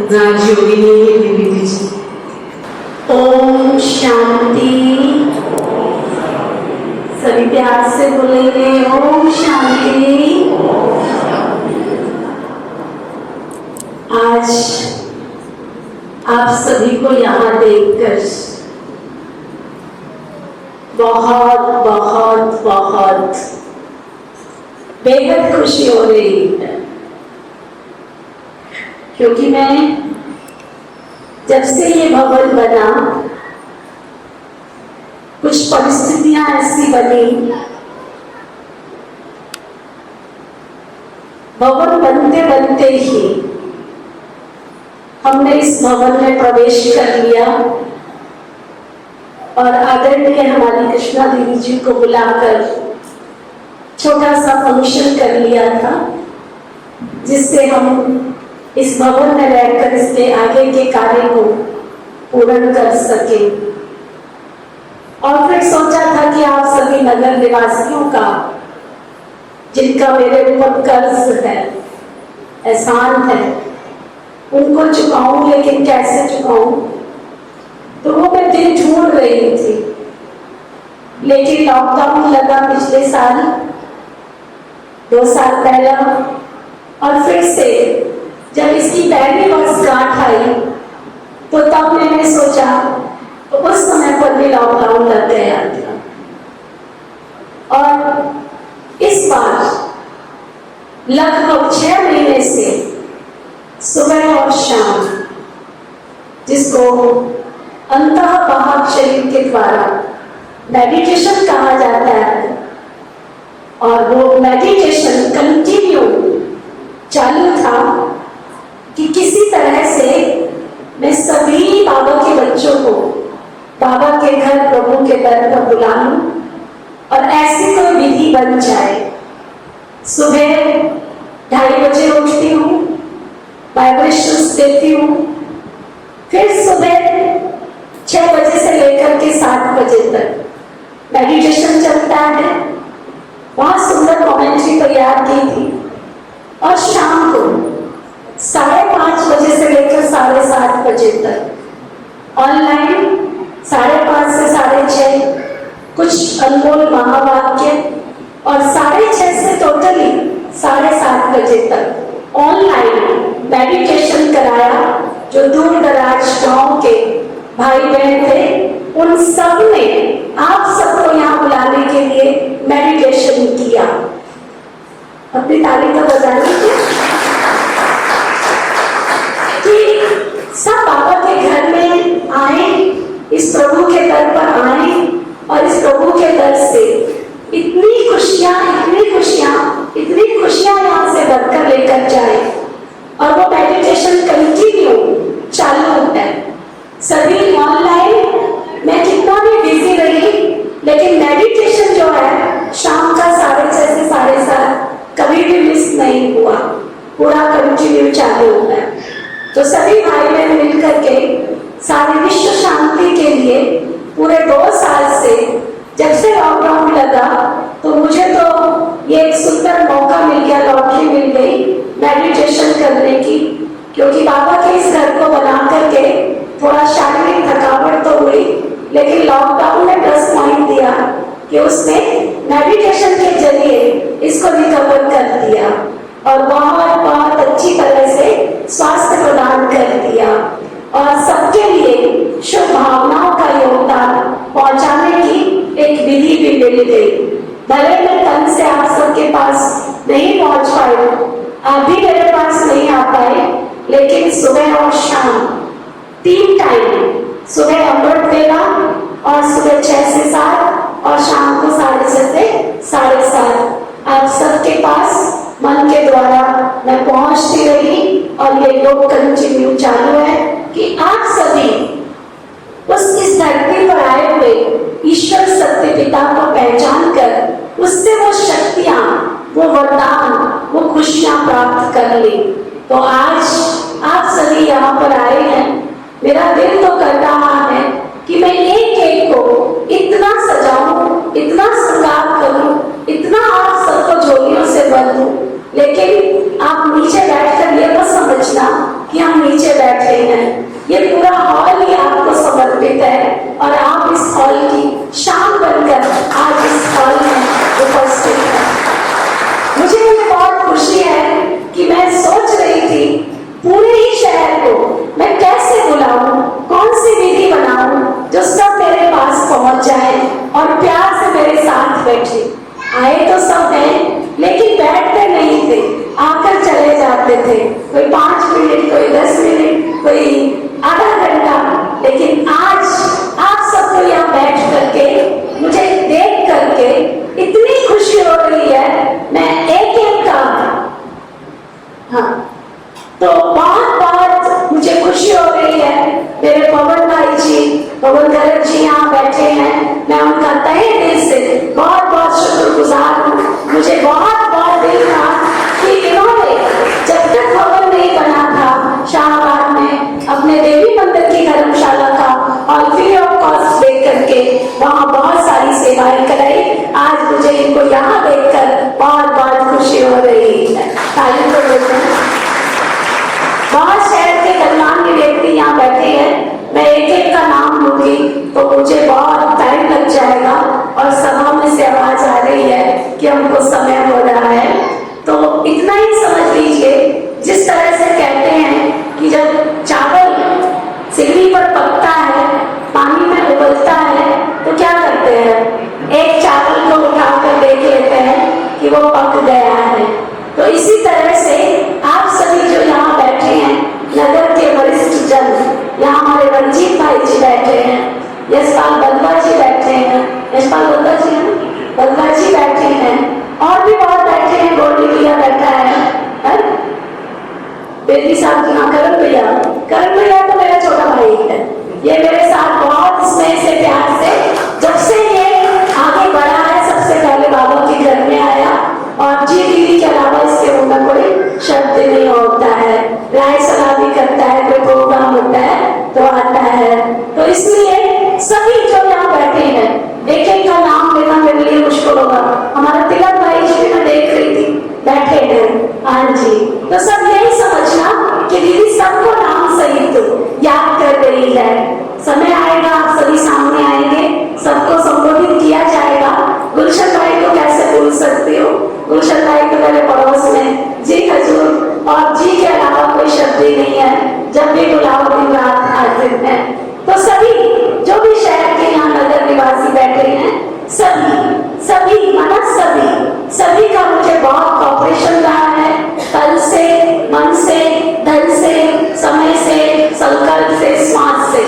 राजयोगिनी दीदी जी। ओम शांति। सभी प्यार से बोलेंगे ओम शांति। आज आप सभी को यहाँ देखकर बहुत बहुत बहुत बेहद खुशी हो रही है, क्योंकि मैं जब से ये भवन बना कुछ परिस्थितियां ऐसी बनी, भवन बनते बनते ही हमने इस भवन में प्रवेश कर लिया और आदरणीय हमारी कृष्णा दीदी जी को बुलाकर छोटा सा फंक्शन कर लिया था, जिससे हम इस भवन में रहकर इसके आगे के कार्य को पूर्ण कर सके। और फिर सोचा था कि आप सभी नगर निवासियों का, जिनका मेरे ऊपर कर्ज है, एहसान है, उनको चुकाऊं, लेकिन कैसे चुकाऊं, तो वो मैं दिन ढूंढ रही थी। लेकिन लॉकडाउन लगा पिछले साल, 2 साल पहला, और फिर से जब इसकी पहली वर्षगांठ आई तो तब मैंने सोचा, तो उस समय पर भी लॉकडाउन लग गया था। और इस बार लगभग 6 महीने से सुबह और शाम, जिसको अंतः बाहर शरीर के द्वारा मेडिटेशन कहा जाता है, और वो मेडिटेशन कंटिन्यू चालू था कि किसी तरह से मैं सभी बाबा के बच्चों को बाबा के घर, प्रभु के दर पर बुला लूं और ऐसी कोई विधि बन जाए। सुबह 2:30 बजे उठती हूँ, वाइब्रेशंस देती हूँ, फिर सुबह 6 बजे से लेकर के 7 बजे तक मेडिटेशन चलता है। बहुत सुंदर कमेंट्री तैयार की थी। और शाम को 5:30 बजे से लेकर 7:30 बजे तक ऑनलाइन 5:30 से 6:30 कुछ अनमोल महावाक्य, और 6:30 से टोटली 7:30 बजे तक ऑनलाइन मेडिटेशन कराया। जो दूर दराज गांव के भाई बहन थे, उन सब ने आप सबको यहाँ बुलाने के लिए मेडिटेशन किया। अपनी ताली तो बजानी कि सब बाबा के घर में आए, इस प्रभु के दर पर आए, और इस प्रभु के दर से इतनी खुशियां यहाँ से भरकर लेकर जाए। और वो मेडिटेशन कंटिन्यू चालू है। सभी ऑनलाइन मैं कितना भी बिजी रही, लेकिन मेडिटेशन जो है शाम का 6:30 से 7:30 कभी भी मिस नहीं हुआ, पूरा कंटिन्यू चालू है। तो सभी भाई बहन मिलकर के सारी विश्व शांति के लिए पूरे 2 साल से, जब से लॉकडाउन लगा, तो मुझे तो ये एक सुंदर मौका मिल गया, लॉटरी मिल गई मेडिटेशन करने की। क्योंकि बाबा के इस घर को बना करके थोड़ा शारीरिक थकावट तो हुई, लेकिन लॉकडाउन ने प्लस पॉइंट दिया कि उसने मेडिटेशन के जरिए इसको रिकवर कर दिया और बहुत बहुत अच्छी तरह से स्वास्थ्य प्रदान कर दिया, और सबके लिए शुभ भावनाओं का योगदान पहुंचाने की एक विधि भी मिल गई। भले मैं तन से आप सबके पास नहीं पहुंच पाई, आप भी मेरे पास नहीं आ पाए, लेकिन सुबह और शाम 3 टाइम, सुबह अमृत वेला और सुबह 6 से 7 और शाम को 6:30 से 7:30 आप सबके पास मन के द्वारा मैं पहुंचती रही। और ये योग कंटिन्यू चालू है कि आप सभी इस धरती पर आए हुए ईश्वर सत्य पिता को पहचान कर उससे वो शक्तियां, वो वरदान, वो खुशियां प्राप्त कर ली। तो आज आप सभी यहाँ पर आए हैं, मेरा दिल तो कर रहा है कि मैं एक एक को इतना सजाऊं, इतना श्रृंगार करूं, इतना आप सबको झोलियों से बंधूं, लेकिन आप नीचे बैठकर ये मत समझना कि हम नीचे बैठे हैं। ये पूरा हॉल ही आपको समर्पित है और आप इस हॉल की शान बनकर आज इस हॉल में उपस्थित हैं। मुझे ये बहुत खुशी है कि मैं सोच रही थी पूरे ही शहर को मैं कैसे बुलाऊं, कौन सी विधि बनाऊं जो सब मेरे पास पहुंच जाए और प्यार से मेरे साथ बैठे। आए तो सब हैं लेकिन बैठते नहीं थे, आकर चले जाते थे, कोई 5 मिनट, कोई 10 मिनट, कोई आधा घंटा। लेकिन आज आप सबको यहाँ बैठ करके मुझे देख करके इतनी खुशी हो रही है। मैं एक एक का तो बहुत मुझे खुशी हो रही है। मेरे पवन भाई जी, पवन गर्ग जी यहाँ बैठे हैं, मैं उनका तहे दिल से बहुत बहुत शुक्रगुजार हूँ। मुझे बहुत दिल था कि इन्होंने जब तक भवन नहीं बना था शाहबाद में अपने देवी मंदिर की धर्मशाला का और फ्री ऑफ कॉस्ट दे करके वहाँ बहुत सारी सेवाएं कराई। आज मुझे इनको यहाँ देखकर बहुत खुशी हो रही है। ताली तो देते हैं। बहुत शहर के गणमान्य व्यक्ति यहाँ बैठे हैं, मैं एक एक का नाम लूंगी तो मुझे बहुत टाइम लग जाएगा और सभा में से आवाज आ रही है कि हमको समय हो रहा है। तो इतना ही समझ लीजिए, जिस तरह से कहते हैं कि जब चावल सिगड़ी पर पकता है, पानी में उबलता है, तो क्या करते हैं, एक चावल को उठाकर देख लेते हैं कि वो पक गया है। तो इसी तरह से आप सभी जो यहाँ बैठे हैं, नगर के वरिष्ठ जन, यहाँ हमारे रंजीत भाई जी बैठे हैं, यशपाल बंदवा जी बैठे हैं, यशपाल बंदवा जी बंदवा जी बैठे हैं, और भी बहुत बैठे हैं, गोल्डी भैया बैठा है, बेदी साहब जी, करण भैया तो मेरा छोटा भाई है। ये मेरे साथ बहुत स्नेह से, प्यार से, जब से ये आगे बढ़ा है, सबसे पहले बाबा के घर में आया और जी दीदी के अलावा इसके मुंह में कोई शब्द नहीं होता है। राय सलाह भी करता है, कोई प्रोग्राम होता है तो आता है। तो इसलिए सभी जो यहाँ बैठे हैं, एक एक का नाम लेना मेरे लिए मुश्किल होगा। हमारा तिलक भाई जी भी मैं देख रही थी बैठे हैं, हाँ जी। तो सब यही समझना कि दीदी सबको नाम सहित याद कर रही है। समय आएगा, आप सभी सामने आएंगे, सबको संबोधित किया जाएगा। गुलशन भाई को कैसे भूल सकती हो, गुलशन भाई तो मेरे पड़ोस में जी हजूर और जी के अलावा कोई शब्द ही नहीं है। जब भी बुलाओ दिन रात हाजिर हैं। तो सभी जो भी शहर के यहाँ नगर निवासी बैठे हैं, सभी माना सभी का मुझे बहुत कॉपरेशन रहा है, तन से, मन से, धन से, समय से, संकल्प से, श्वास से,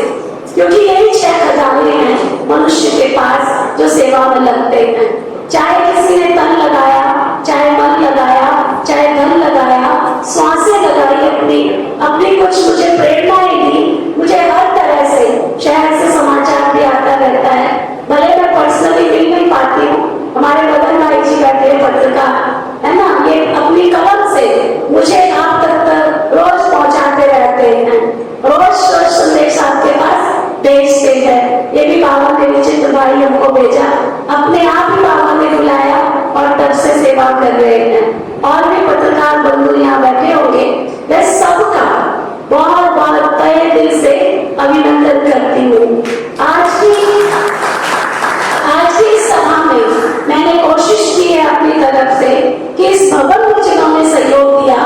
क्योंकि यही 6 खजाने हैं मनुष्य के पास जो सेवा में लगते हैं। चाहे किसी ने तन लगाया, चाहे मन लगाया, चाहे धन लगाया, श्वासें लगाई, अपनी कुछ मुझे प्रेरणाएं दी। मुझे हर तरह से शहर से समाचार भी आता रहता है, भले मैं पर्सनली मिल नहीं पाती हूँ। हमारे मदन भाई जी बैठे पत्रकार है ना, ये अपनी कलम से मुझे आप तक रोज पहुंचाते रहते हैं, रोज संदेश आपके पास भेजते हैं। ये भी बाबा ने विचित्र भाई हमको भेजा, अपने आप ही बाबा ने बुलाया और तब से सेवा कर रहे हैं। और भी पत्रकार बंधु यहाँ बैठे होंगे, मैं सबका बहुत तहे दिल से अभिनंदन करती हूँ। आज की सभा में मैंने कोशिश की है अपनी तरफ से कि इस भवन को जिन्होंने सहयोग दिया,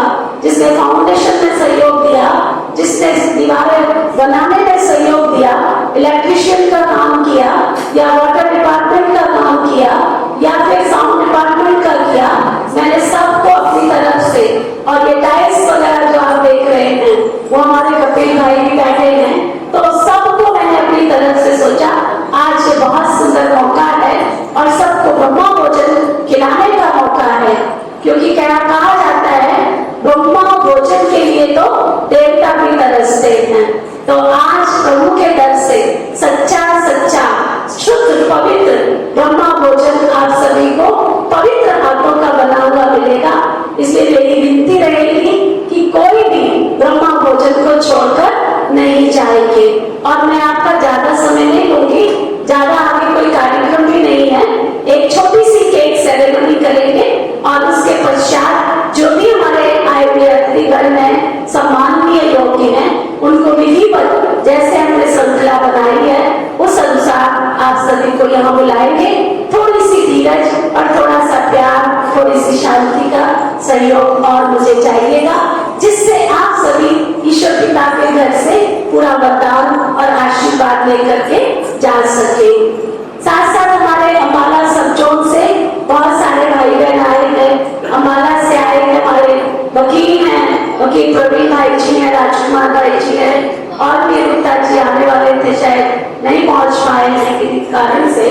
जिसने फाउंडेशन में सहयोग दिया, जिसने दीवारें बनाने में सहयोग दिया, इलेक्ट्रिशियन का काम किया या वाटर डिपार्टमेंट का काम किया या फिर साउंड डिपार्टमेंट का किया, मैंने सबको अपनी तरफ से, और ये टाइल्स वगैरह जो आप देख रहे हैं वो हमारे कपिल भाई भी बैठे हैं, तो सबको मैंने अपनी तरफ से सोचा आज ये बहुत सुंदर मौका है और सबको ब्रह्मा भोजन खिलाने का मौका है। क्योंकि क्या कहा जाता है, ब्रह्मा भोजन के लिए तो देवता भी तरसते हैं। तो आज प्रभु के दर से सच्चा शुद्ध पवित्र ब्रह्मा भोजन आप सभी को पवित्र हाथों का बना हुआ मिलेगा। इसलिए मेरी विनती रहेगी कि कोई भी ब्रह्मा भोजन को छोड़कर नहीं जाएंगे। और मैं आपका ज्यादा समय नहीं लूंगी, ज्यादा आगे कोई कार्यक्रम भी नहीं है, एक छोटी सी केक सेरेमनी करेंगे और उसके पश्चात जो भी हमारे आए हुए अतिथिगण हैं, सम्माननीय योग्य हैं, वहाँ बुलाएंगे। थोड़ी सी धीरज और थोड़ा सा प्यार, थोड़ी सी शांति का सहयोग और मुझे चाहिएगा, जिससे आप सभी ईश्वर पिता के घर से पूरा वरदान और आशीर्वाद लेकर के जा सके। साथ साथ हमारे अम्बाला सब जोन से बहुत सारे भाई बहन आए हैं। अम्बाला से आए हैं हमारे वकील हैं, वकील प्रवीण भाई जी हैं, राजकुमार भाई जी हैं, और भी गुप्ता जी आने वाले थे, शायद नहीं पहुंच पाए हैं किसी कारण से।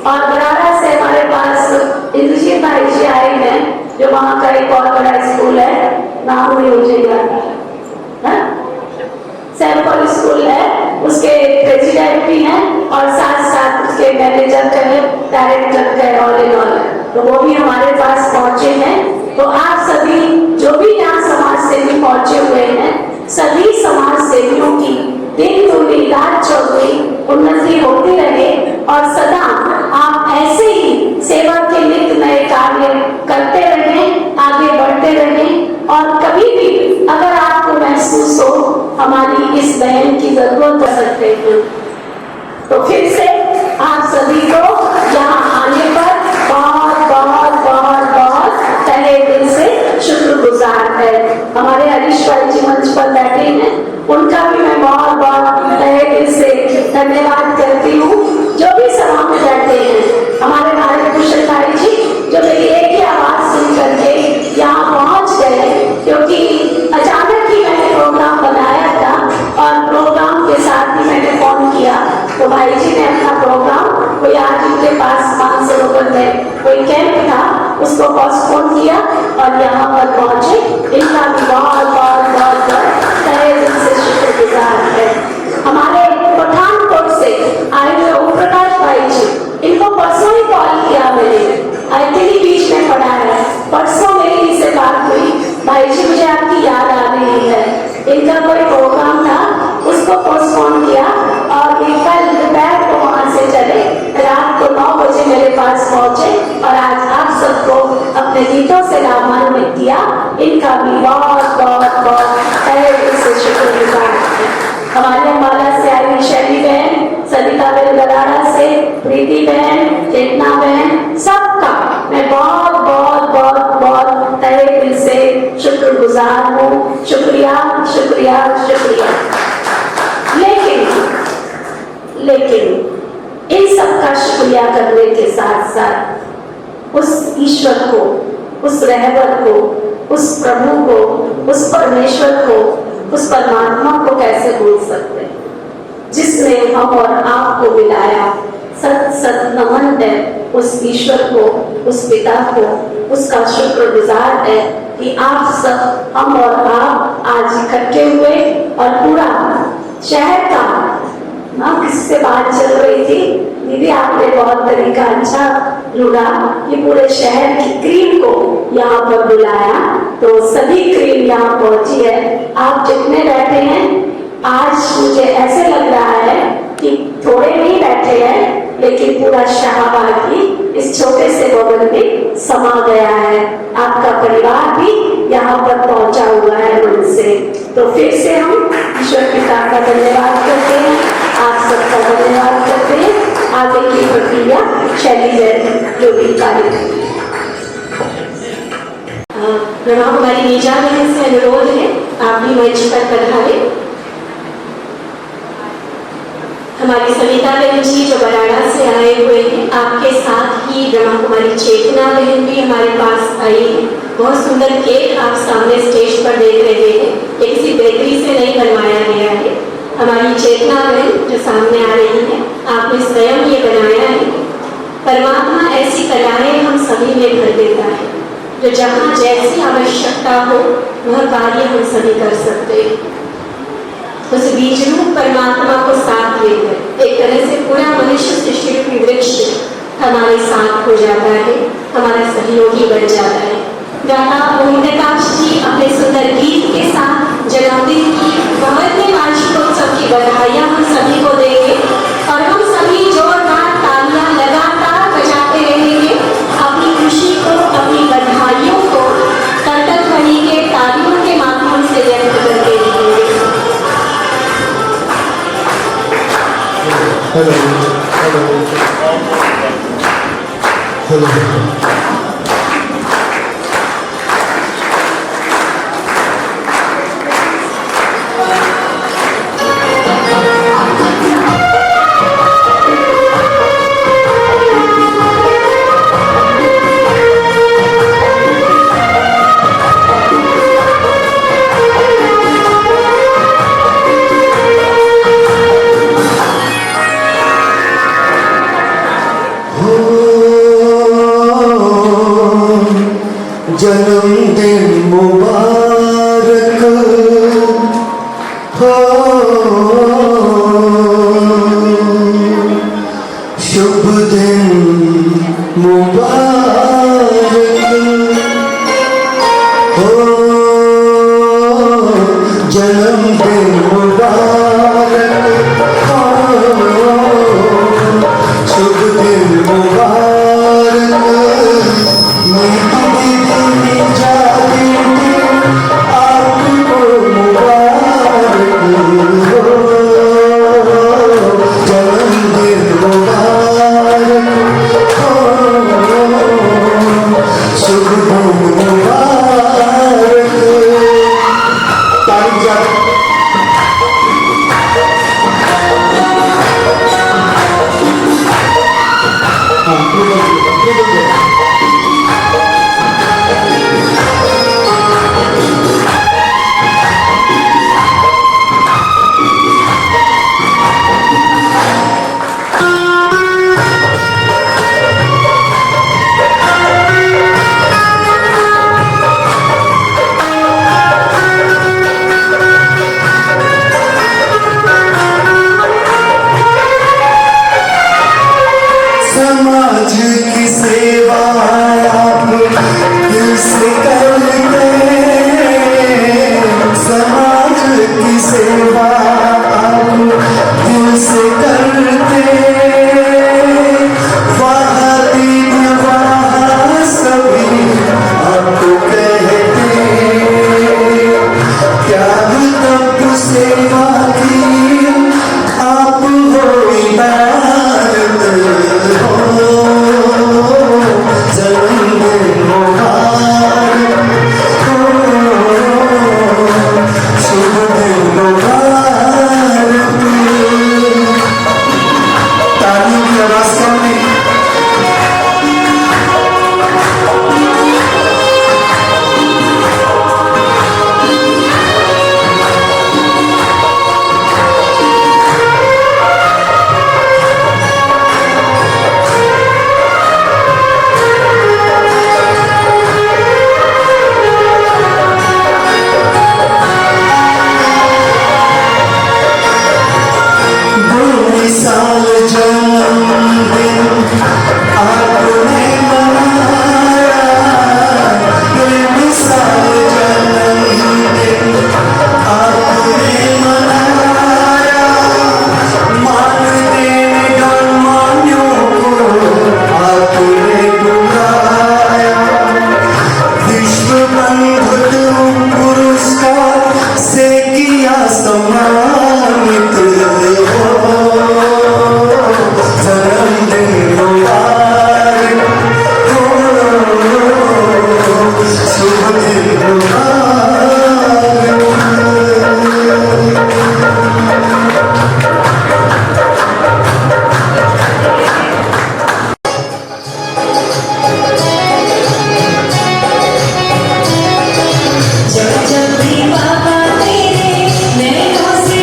और बराड़ा से हमारे पास इंद्रजीत भाई जी आए हैं, जो वहाँ का एक बहुत बड़ा स्कूल है, नाम नहीं मुझे याद, सैंपल स्कूल है, उसके प्रेसिडेंट भी हैं और साथ साथ उसके मैनेजर कहे, डायरेक्टर कहे, ऑल इन ऑल, तो वो भी हमारे पास पहुंचे हैं। तो आप सभी जो भी यहाँ समाज सेवी पहुंचे हुए हैं, सभी समाज सेवियों की दिन दूनी रात चौगुनी उन्नति होती रहे और सदा आप ऐसे ही सेवा के नित्य नए कार्य करते रहें, आगे बढ़ते रहें। और कभी भी अगर आपको महसूस हो हमारी इस बहन की जरूरत कर सकते हैं, तो फिर से आप सभी को यहाँ आने पर बहुत बहुत बहुत बहुत तहे दिल से शुक्रगुजार है। हमारे हरीश भाई जी मंच पर बैठे हैं, उनका भी मैं बहुत बहुत तहे दिल से धन्यवाद करती हूँ। जो भी सभा में बैठे हैं, हमारे भारत भूषण भाई जी जो मेरी एक ही आवाज सुन करके यहाँ पहुँच गए, क्योंकि अचानक ही मैंने प्रोग्राम बनाया था और प्रोग्राम के साथ ही मैंने फोन किया, तो भाई जी ने अपना प्रोग्राम, कोई आज उनके पास मानसरोवर में कोई कैंप था, उसको पोस्टपोन किया और यहाँ पर पहुंचे। इनका भी बहुत बहुत बहुत तहे दिल से शुक्रगुजार है। हमारे पठानकोट से आए हुए ओम प्रकाश भाई जी, इनको परसों ही कॉल किया मैंने, इतनी बीच में पड़ा है, परसों मेरी इनसे बात हुई, भाई जी मुझे आपकी याद आ रही है। इनका कोई प्रोग्राम था, उसको पोस्टपोन किया और ये कल दोपहर को वहां से चले, रात को 9 बजे मेरे पास पहुंचे और आज आप सबको अपने गीतों से लाभान्वित किया। इनका भी बहुत बहुत बहुत तहे दिल से शुक्रगुजार है। हमारे अम्बाला से आई शैली बहन, सरिता बहन बराड़ा से, प्रीति बहन, चेतना बहन, सबका मैं बहुत बहुत बहुत बहुत तहे दिल से शुक्रगुजार हूँ। शुक्रिया शुक्रिया शुक्रिया। लेकिन इन सबका शुक्रिया करने के साथ साथ उस ईश्वर को, उस रहबर को, उस प्रभु को, उस परमेश्वर को, उस परमात्मा को कैसे भूल सकते, जिसने हम और आपको मिलाया। सत सत नमन है उस ईश्वर को, उस पिता को, उसका शुक्रगुजार है कि आप सब, हम और आप आज इकट्ठे हुए और पूरा शहर का, किससे बात चल रही थी दीदी, आपने बहुत तरीका अच्छा ढूंढा कि पूरे शहर की क्रीम को यहाँ पर बुलाया, तो सभी क्रीम यहाँ पहुंची है। आप जितने बैठे हैं, आज मुझे ऐसे लग रहा है कि थोड़े नहीं बैठे हैं, लेकिन पूरा शाहबाद भी इस छोटे से भवन में समा गया है। आपका परिवार भी यहाँ पर पहुंचा हुआ है मन से। तो फिर से हम ईश्वर पिता का धन्यवाद करते हैं, आप सबका धन्यवाद करते हैं। आगे की प्रक्रिया शैली जो भी कार्य ब्रह्मा कुमारी नीजा बहन से अनुरोध है, आप भी मंच पर पधारे। हमारी सविता बहन जी जो बराड़ा से आए हुए हैं, आपके साथ ही ब्रह्मा कुमारी चेतना बहन भी हमारे पास आई है। बहुत सुंदर केक आप सामने स्टेज पर देख रहे हैं, ये किसी बेकरी से नहीं बनवाया गया है। हमारी चेतना बहन जो सामने आ रही है, आपने स्वयं ये बनाया है। परमात्मा ऐसी कलाएं हम सभी में भर देता है, जो जहाँ जैसी आवश्यकता हो वह कार्य हम सभी कर सकते हैं। उस बीज रूप परमात्मा को साथ लेकर एक तरह से पूरा मनुष्य सृष्टि रूपी वृक्ष हमारे साथ हो जाता है, हमारा सहयोगी बन जाता है। गाता ओमप्रकाश जी अपने सुंदर गीत के साथ जन्मदिन की बहुतने वार्षिकोत्सव की बधाइयां हम सभी को देंगे और हम सभी जोरदार तालियां लगातार बजाते रहेंगे। अपनी खुशी को, अपनी बधाइयों को कर्तव्य ध्वनि के तालियों के माध्यम से व्यक्त करते रहेंगे। जन्मदिन मुबारक हो, शुभ दिन मुबारक हो, जन्मदिन मुबारक हो, शुभ दिन मुबारक। मैं तुम्हें जाती हूँ, आपको मुबारक हो, जन्मदिन मुबारक हो, शुभ दिन मुबारक। ताली बजाओ। हाँ, समाज की सेवा आप दिल से करते, समाज की सेवा आप दिल से करते, वाह दीन वाह सभी आपको कहते, त्याग तप सेवा की आप हो इबादत हो, जन्मदिन मुबारक हो, शुभ दिन मुबारक। तालियों की आवाज कम नहीं। साल जन्मदिन आपने मनाया, साल जन्मदिन आपने मनाया, मान देने गणमान्यों को आपने बुलाया, विश्व बंधु पुरस्कार से किया सम्मानित हो, जन्मदिन मुबारक हो, शुभ दिन मुबारक। जब जब भी बाबा तेरे नैनों से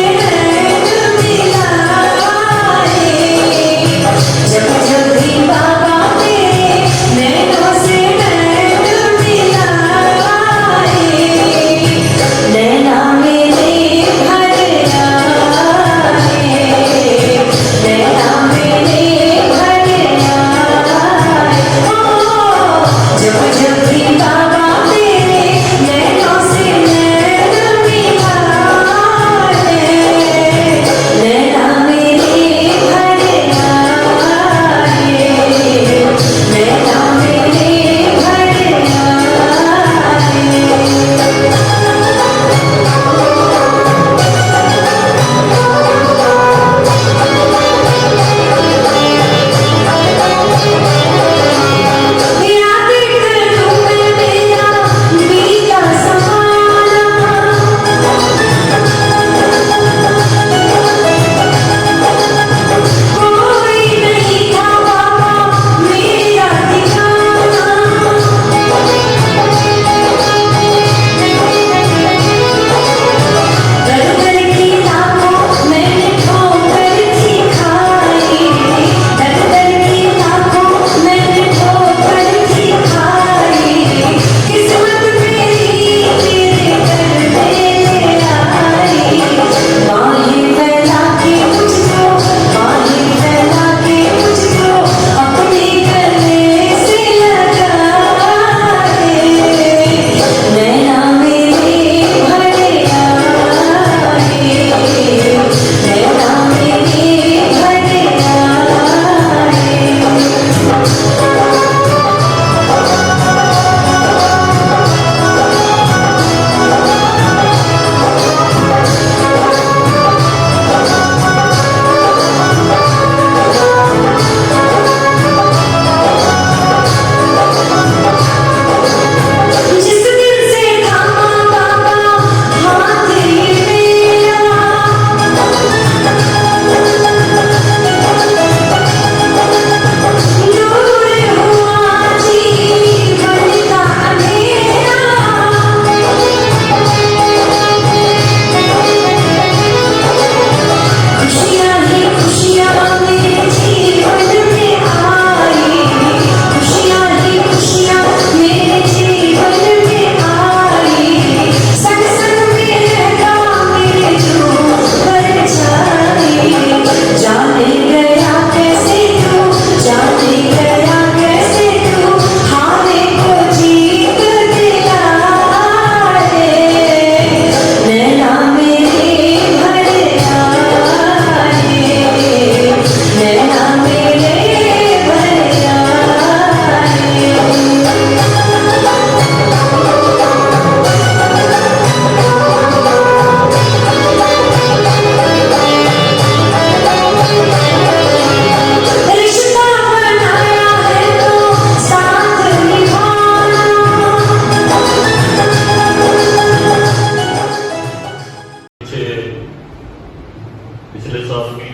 पिछले साल की,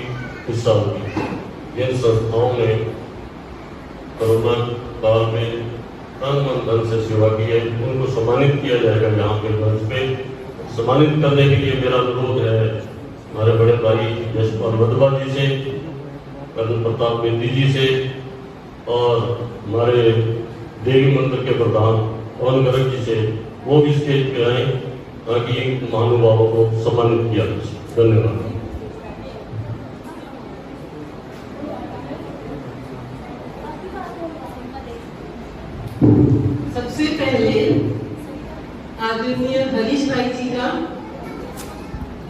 इस साल की। इन संस्थाओं ने कोरोना काल में तन मन धन से सेवा की है, उनको सम्मानित किया जाएगा। यहाँ पे मंच पे सम्मानित करने के लिए मेरा अनुरोध है हमारे बड़े भाई यशपाल वधवा जी से, कर्नल प्रताप बेदी जी से और हमारे देवी मंदिर के प्रधान पवन गर्ग जी से, वो भी स्टेज पे आए ताकि महानुभावों को सम्मानित किया जाए। धन्यवाद। सबसे पहले आदरणीय हरीश भाई जी का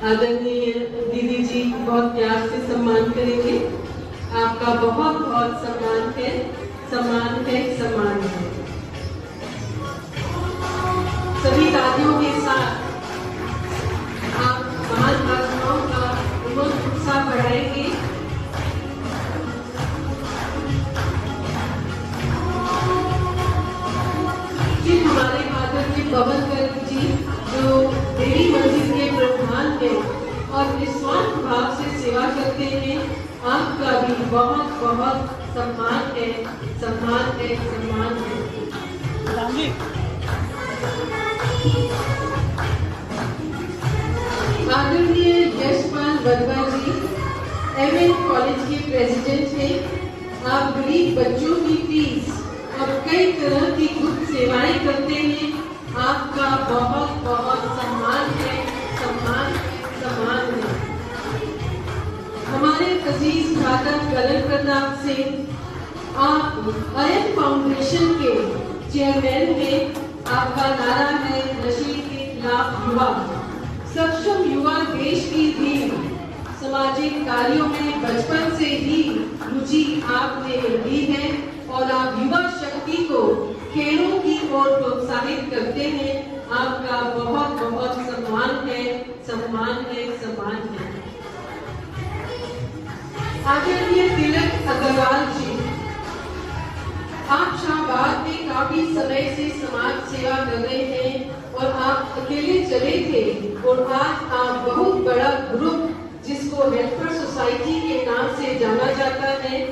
आदरणीय दीदी जी बहुत प्यार से सम्मान करेंगे। आपका बहुत बहुत सम्मान है, सम्मान है, सम्मान है। सभी तालियों के साथ आप महान आत्माओं का उमंग उत्साह बढ़ाएंगे। फिर हमारे आदरणीय पवन गर्ग जी जो देवी मंदिर के प्रधान हैं और निस्वार्थ भाव से सेवा करते हैं, आपका भी बहुत बहुत सम्मान है, सम्मान है, सम्मान है। आदरणीय यशपाल वधवा जी एमएन कॉलेज के प्रेसिडेंट हैं। आप गरीब बच्चों की फीस और कई तरह की गुप्त सेवाएं करते हैं। आपका बहुत बहुत सम्मान है, सम्मान है, सम्मान है। हमारे अजीज भ्राता कर्नल प्रताप सिंह, आप अयन फाउंडेशन के चेयरमैन हैं। आपका नारा है नशे के खिलाफ युवा। सक्षम युवा देश की रीढ़। सामाजिक कार्यों में बचपन से ही रुचि आपने ली है और आप युवा शक्ति को खेलों की ओर प्रोत्साहित करते हैं। आपका बहुत बहुत सम्मान है, सम्मान है, सम्मान है। आदरणीय तिलक अग्रवाल जी, आप शाहबाद में काफी समय से समाज सेवा कर रहे हैं और आप अकेले चले थे और आज आप बहुत बड़ा ग्रुप जिसको हेल्पर सोसाइटी के नाम से जाना जाता है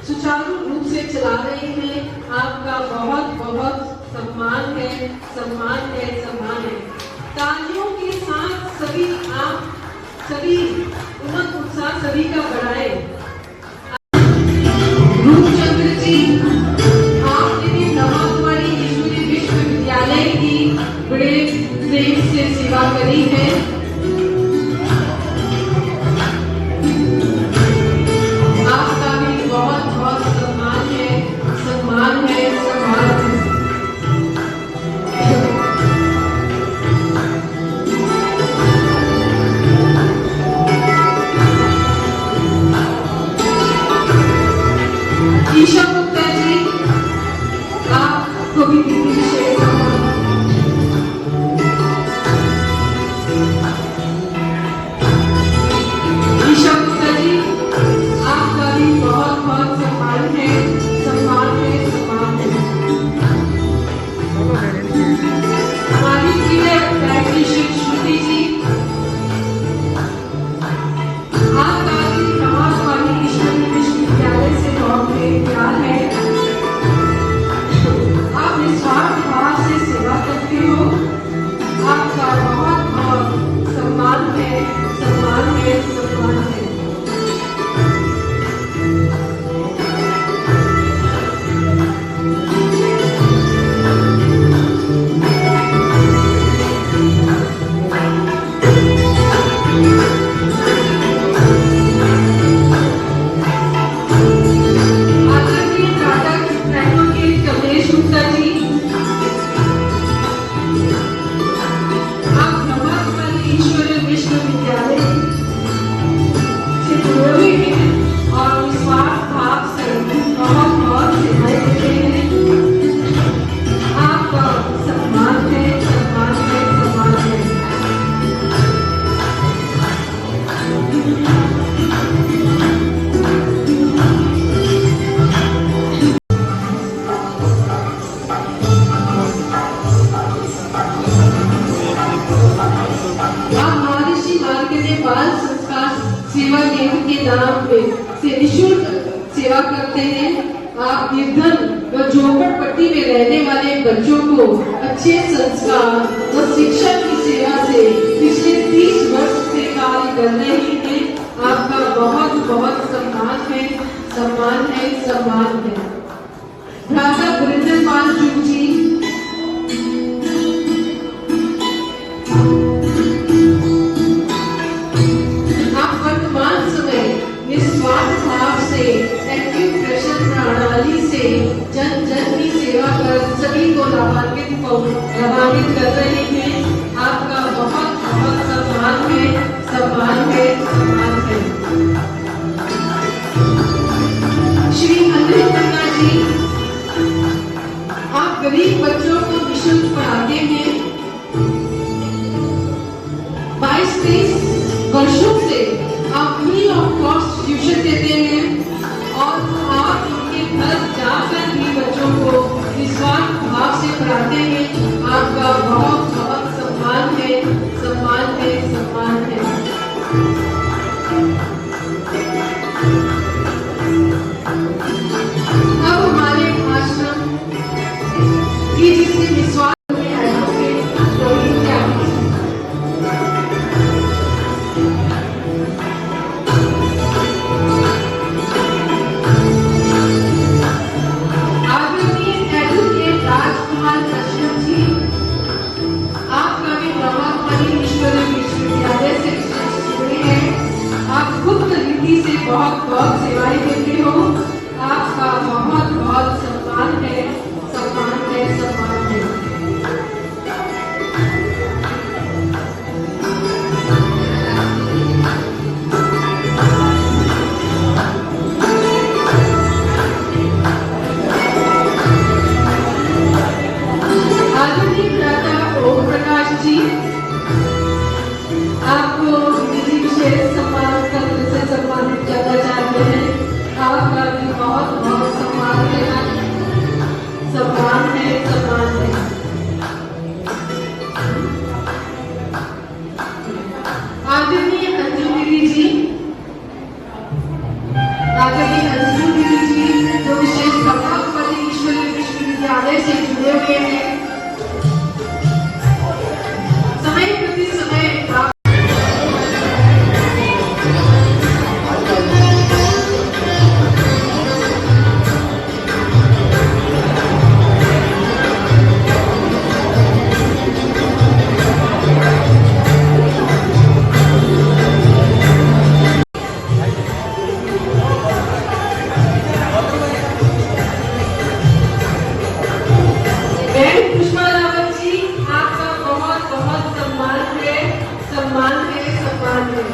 सुचारू रूप से चला रहे हैं। आपका बहुत बहुत सम्मान है, सम्मान है, सम्मान है। तालियों के साथ सभी आप सभी उमंग उत्साह सभी का बढ़ाएं। रूपचंद्र जी, आपने भी नवाकुमारी ईश्वरी विश्वविद्यालय की बड़े प्रेम से सेवा करी है। आपका भी बहुत बहुत सम्मान है, सम्मान है, सम्मान है। ईशा गुप्ता जी, आपको भी विशेष सम्मान। ईशा गुप्ता जी, आपका भी बहुत बहुत सम्मान है, सम्मान है, सम्मान है। हमारी प्रिय डायटीशियन श्रुति जी, आपका भी नवाकुमारी ईश्वरी विश्वविद्यालय से बहुत प्यार है। आप निस्वार्थ भाव से सेवा करते हो। आपका बहुत बहुत सम्मान है, सम्मान है, सम्मान है। आदरणीय टाटा एडवोकेट कमलेश गुप्ता जी, आप नवाकुमारी ईश्वरीय विश्वविद्यालय से जुड़े हुए हैं और निस्वार्थ भाव से बहुत बहुत सेवाएं देते हैं। आपका सम्मान है, सम्मान है, सम्मान है। आप महर्षि मार्कंडेय बाल का सेवा केंद्र के नाम पे से निःशुल्क सेवा करते हैं। आप निर्धन व झोपड़पट्टी में रहने वाले बच्चों को अच्छे संस्कार व शिक्षा की सेवा से पिछले 30 वर्ष से कार्य कर रहे हैं। आपका बहुत बहुत सम्मान है, सम्मान है, सम्मान है। भ्राता गुरिंदर पाल जूग जी, आप वर्तमान समय निस्वार्थ भाव से एक्यूप्रेशर प्रणाली से जन जन की सेवा कर सभी को लाभान्वित कर रहे हैं। आपका बहुत बहुत सम्मान है, सम्मान है, सम्मान है। श्री अनिल खन्ना जी, आप गरीब बच्चों को निःशुल्क पढ़ाते हैं। 22-23 वर्षों से आप फ्री ऑफ कॉस्ट ट्यूशन देते हैं और आप उनके घर जाकर भी बच्चों को निस्वार्थ भाव से पढ़ाते हैं। आपका बहुत बहुत सम्मान है, सम्मान है, सम्मान है। अब हमारे आश्रम की जिससे निस्वार्थ में एडवोकेट प्रवीण त्यागी जी। आदरणीय एडवोकेट राजकुमार कश्यप जी, आप कवि ब्रह्मकुमारी ईश्वरी विश्वविद्यालय से जुड़े हैं। आप गुप्त रीति से बहुत बहुत सेवाएं देते हो। आपका बहुत बहुत सम्मान है, सम्मान है, सम्मान है। आदरणीय भ्राता ओम प्रकाश जी, आपको निधि विशेष सम्मान पत्र से सम्मानित करना चाहते हैं। आपका भी बहुत बहुत सम्मान है, सम्मान है, सम्मान है। आदरणीय अंजू दीदी जी, आदरणीय अंजू दीदी जी जो विशेष ब्रह्मकुमारी ईश्वरी विश्वविद्यालय से जुड़े हुए हैं। समय प्रति समय आप पुष्पा रावत जी, आपका बहुत बहुत सम्मान है, सम्मान है, सम्मान है।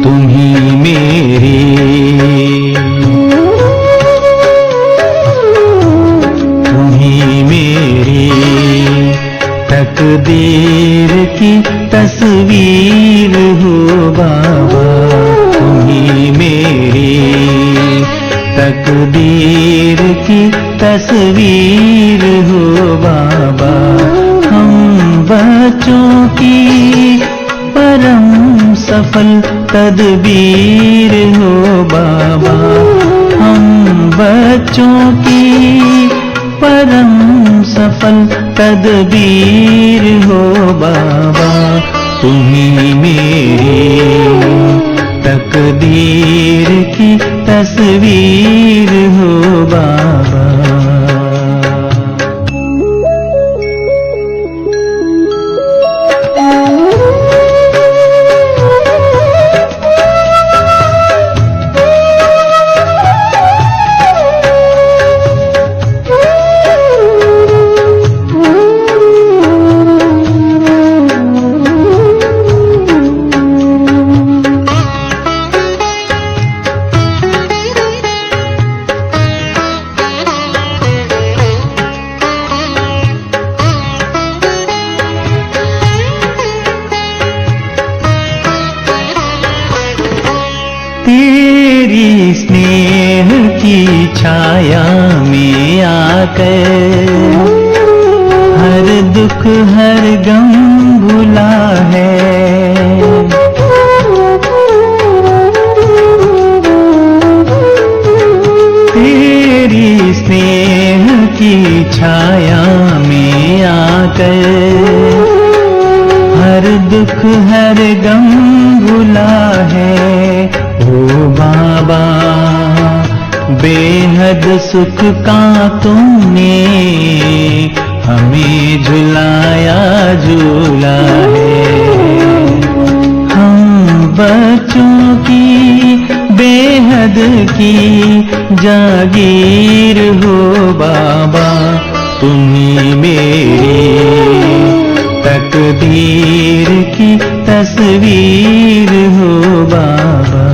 तुम्ही मेरी तुम्ही मेरी तकदीर की तस्वीर हो बाबा। तुम्ही मेरी तकदीर की तस्वीर हो बाबा। हम बच्चों की परम सफल तदबीर हो बाबा। हम बच्चों की परम सफल तदबीर हो बाबा। तुम्ही मेरी तकदीर की तस्वीर हो बाबा। तेरी स्नेह की छाया में आकर हर दुख हर गम भुला है। तेरी स्नेह की छाया में आकर हर दुख हर गम भुला है। ओ बाबा बेहद सुख का तुमने हमें झुलाया झूला है। हम बच्चों की बेहद की जागीर हो बाबा, तुम्ही मेरी तकदीर की तस्वीर हो बाबा।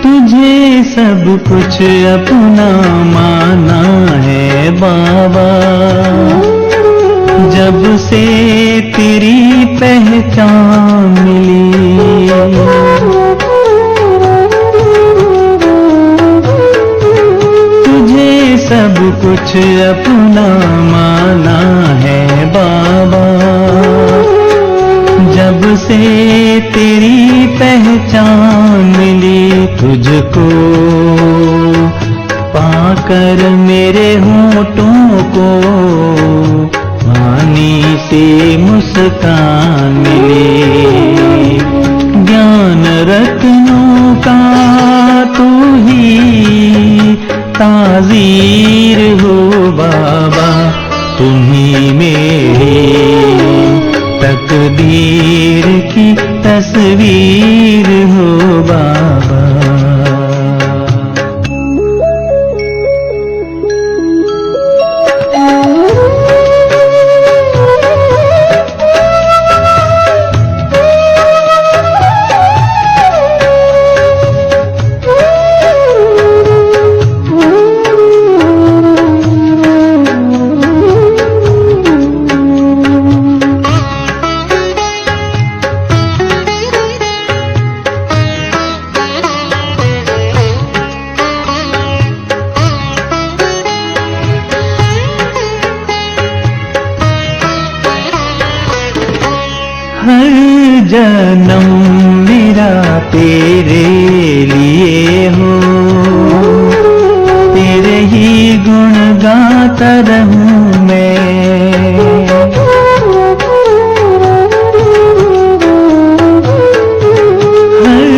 तुझे सब कुछ अपना माना है बाबा, जब से तेरी पहचान मिली। तुझे सब कुछ अपना माना है बाबा, जब से तेरी पहचान मिली। तुझको पाकर मेरे होठों को पानी से मुस्कान मिली। ज्ञान रत्नों का तू ही ताज़ीर हो बाबा, तुम्ही मेरी तकदीर की तस्वीर हो बाबा। हर जन्म मेरा तेरे लिए हो, तेरे ही गुण गाता रहूं मैं। हर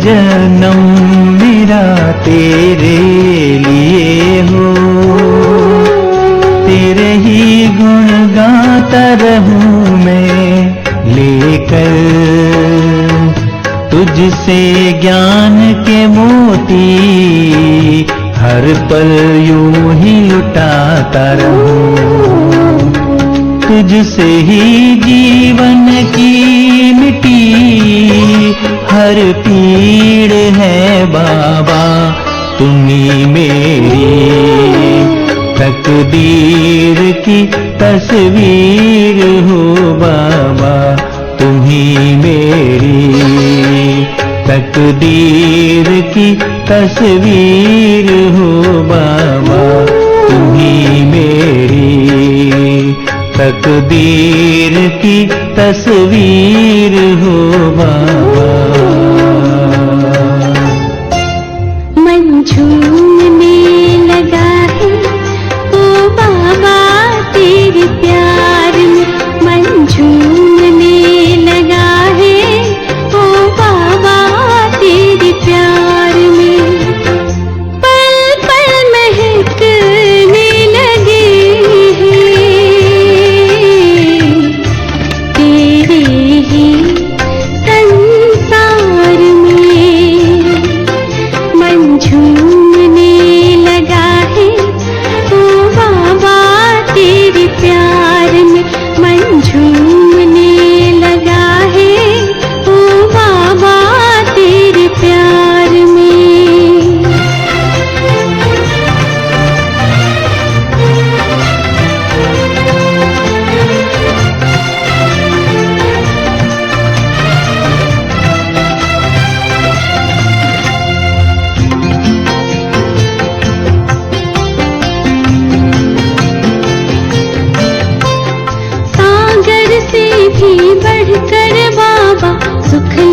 जन्म मेरा तेरे लिए हो, तेरे ही गुण गाता रहूं मैं। लेकर तुझसे ज्ञान के मोती हर पल यूं ही लुटाता रहूं। तुझसे ही जीवन की मिटी हर पीड़ है बाबा, तुम्ही मेरी तकदीर की तस्वीर हो बाबा, तुम्ही मेरी तकदीर की तस्वीर हो बाबा, तुम्ही मेरी तकदीर की तस्वीर हो बाबा। मन झूमने लगा है ओ बाबा तेरे प्यार में, मन झूमने लगा है ओ बाबा तेरे प्यार में। पल पल महकने लगे हैं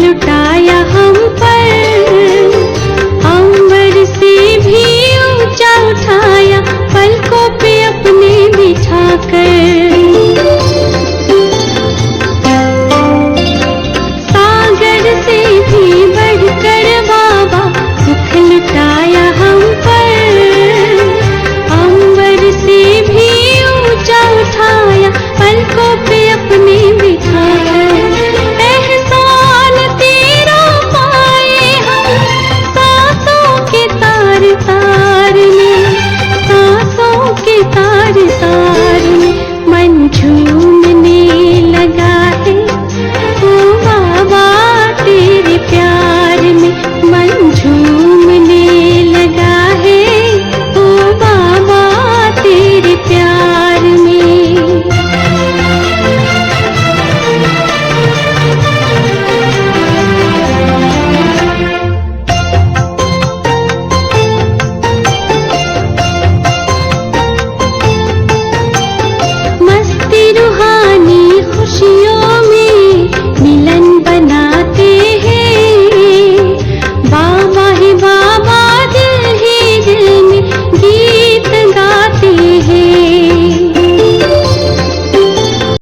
लुटाया हम पर, अंबर से भी ऊंचा उठाया पलकों पे अपने बिछाकर। सागर से भी बढ़कर बाबा सुख लुटाया हम पर, अंबर से भी ऊंचा उठाया पलकों पे अपने बिठाकर। एहसान तेरा पाए हम सांसों के तार तार में, सांसों के तार तार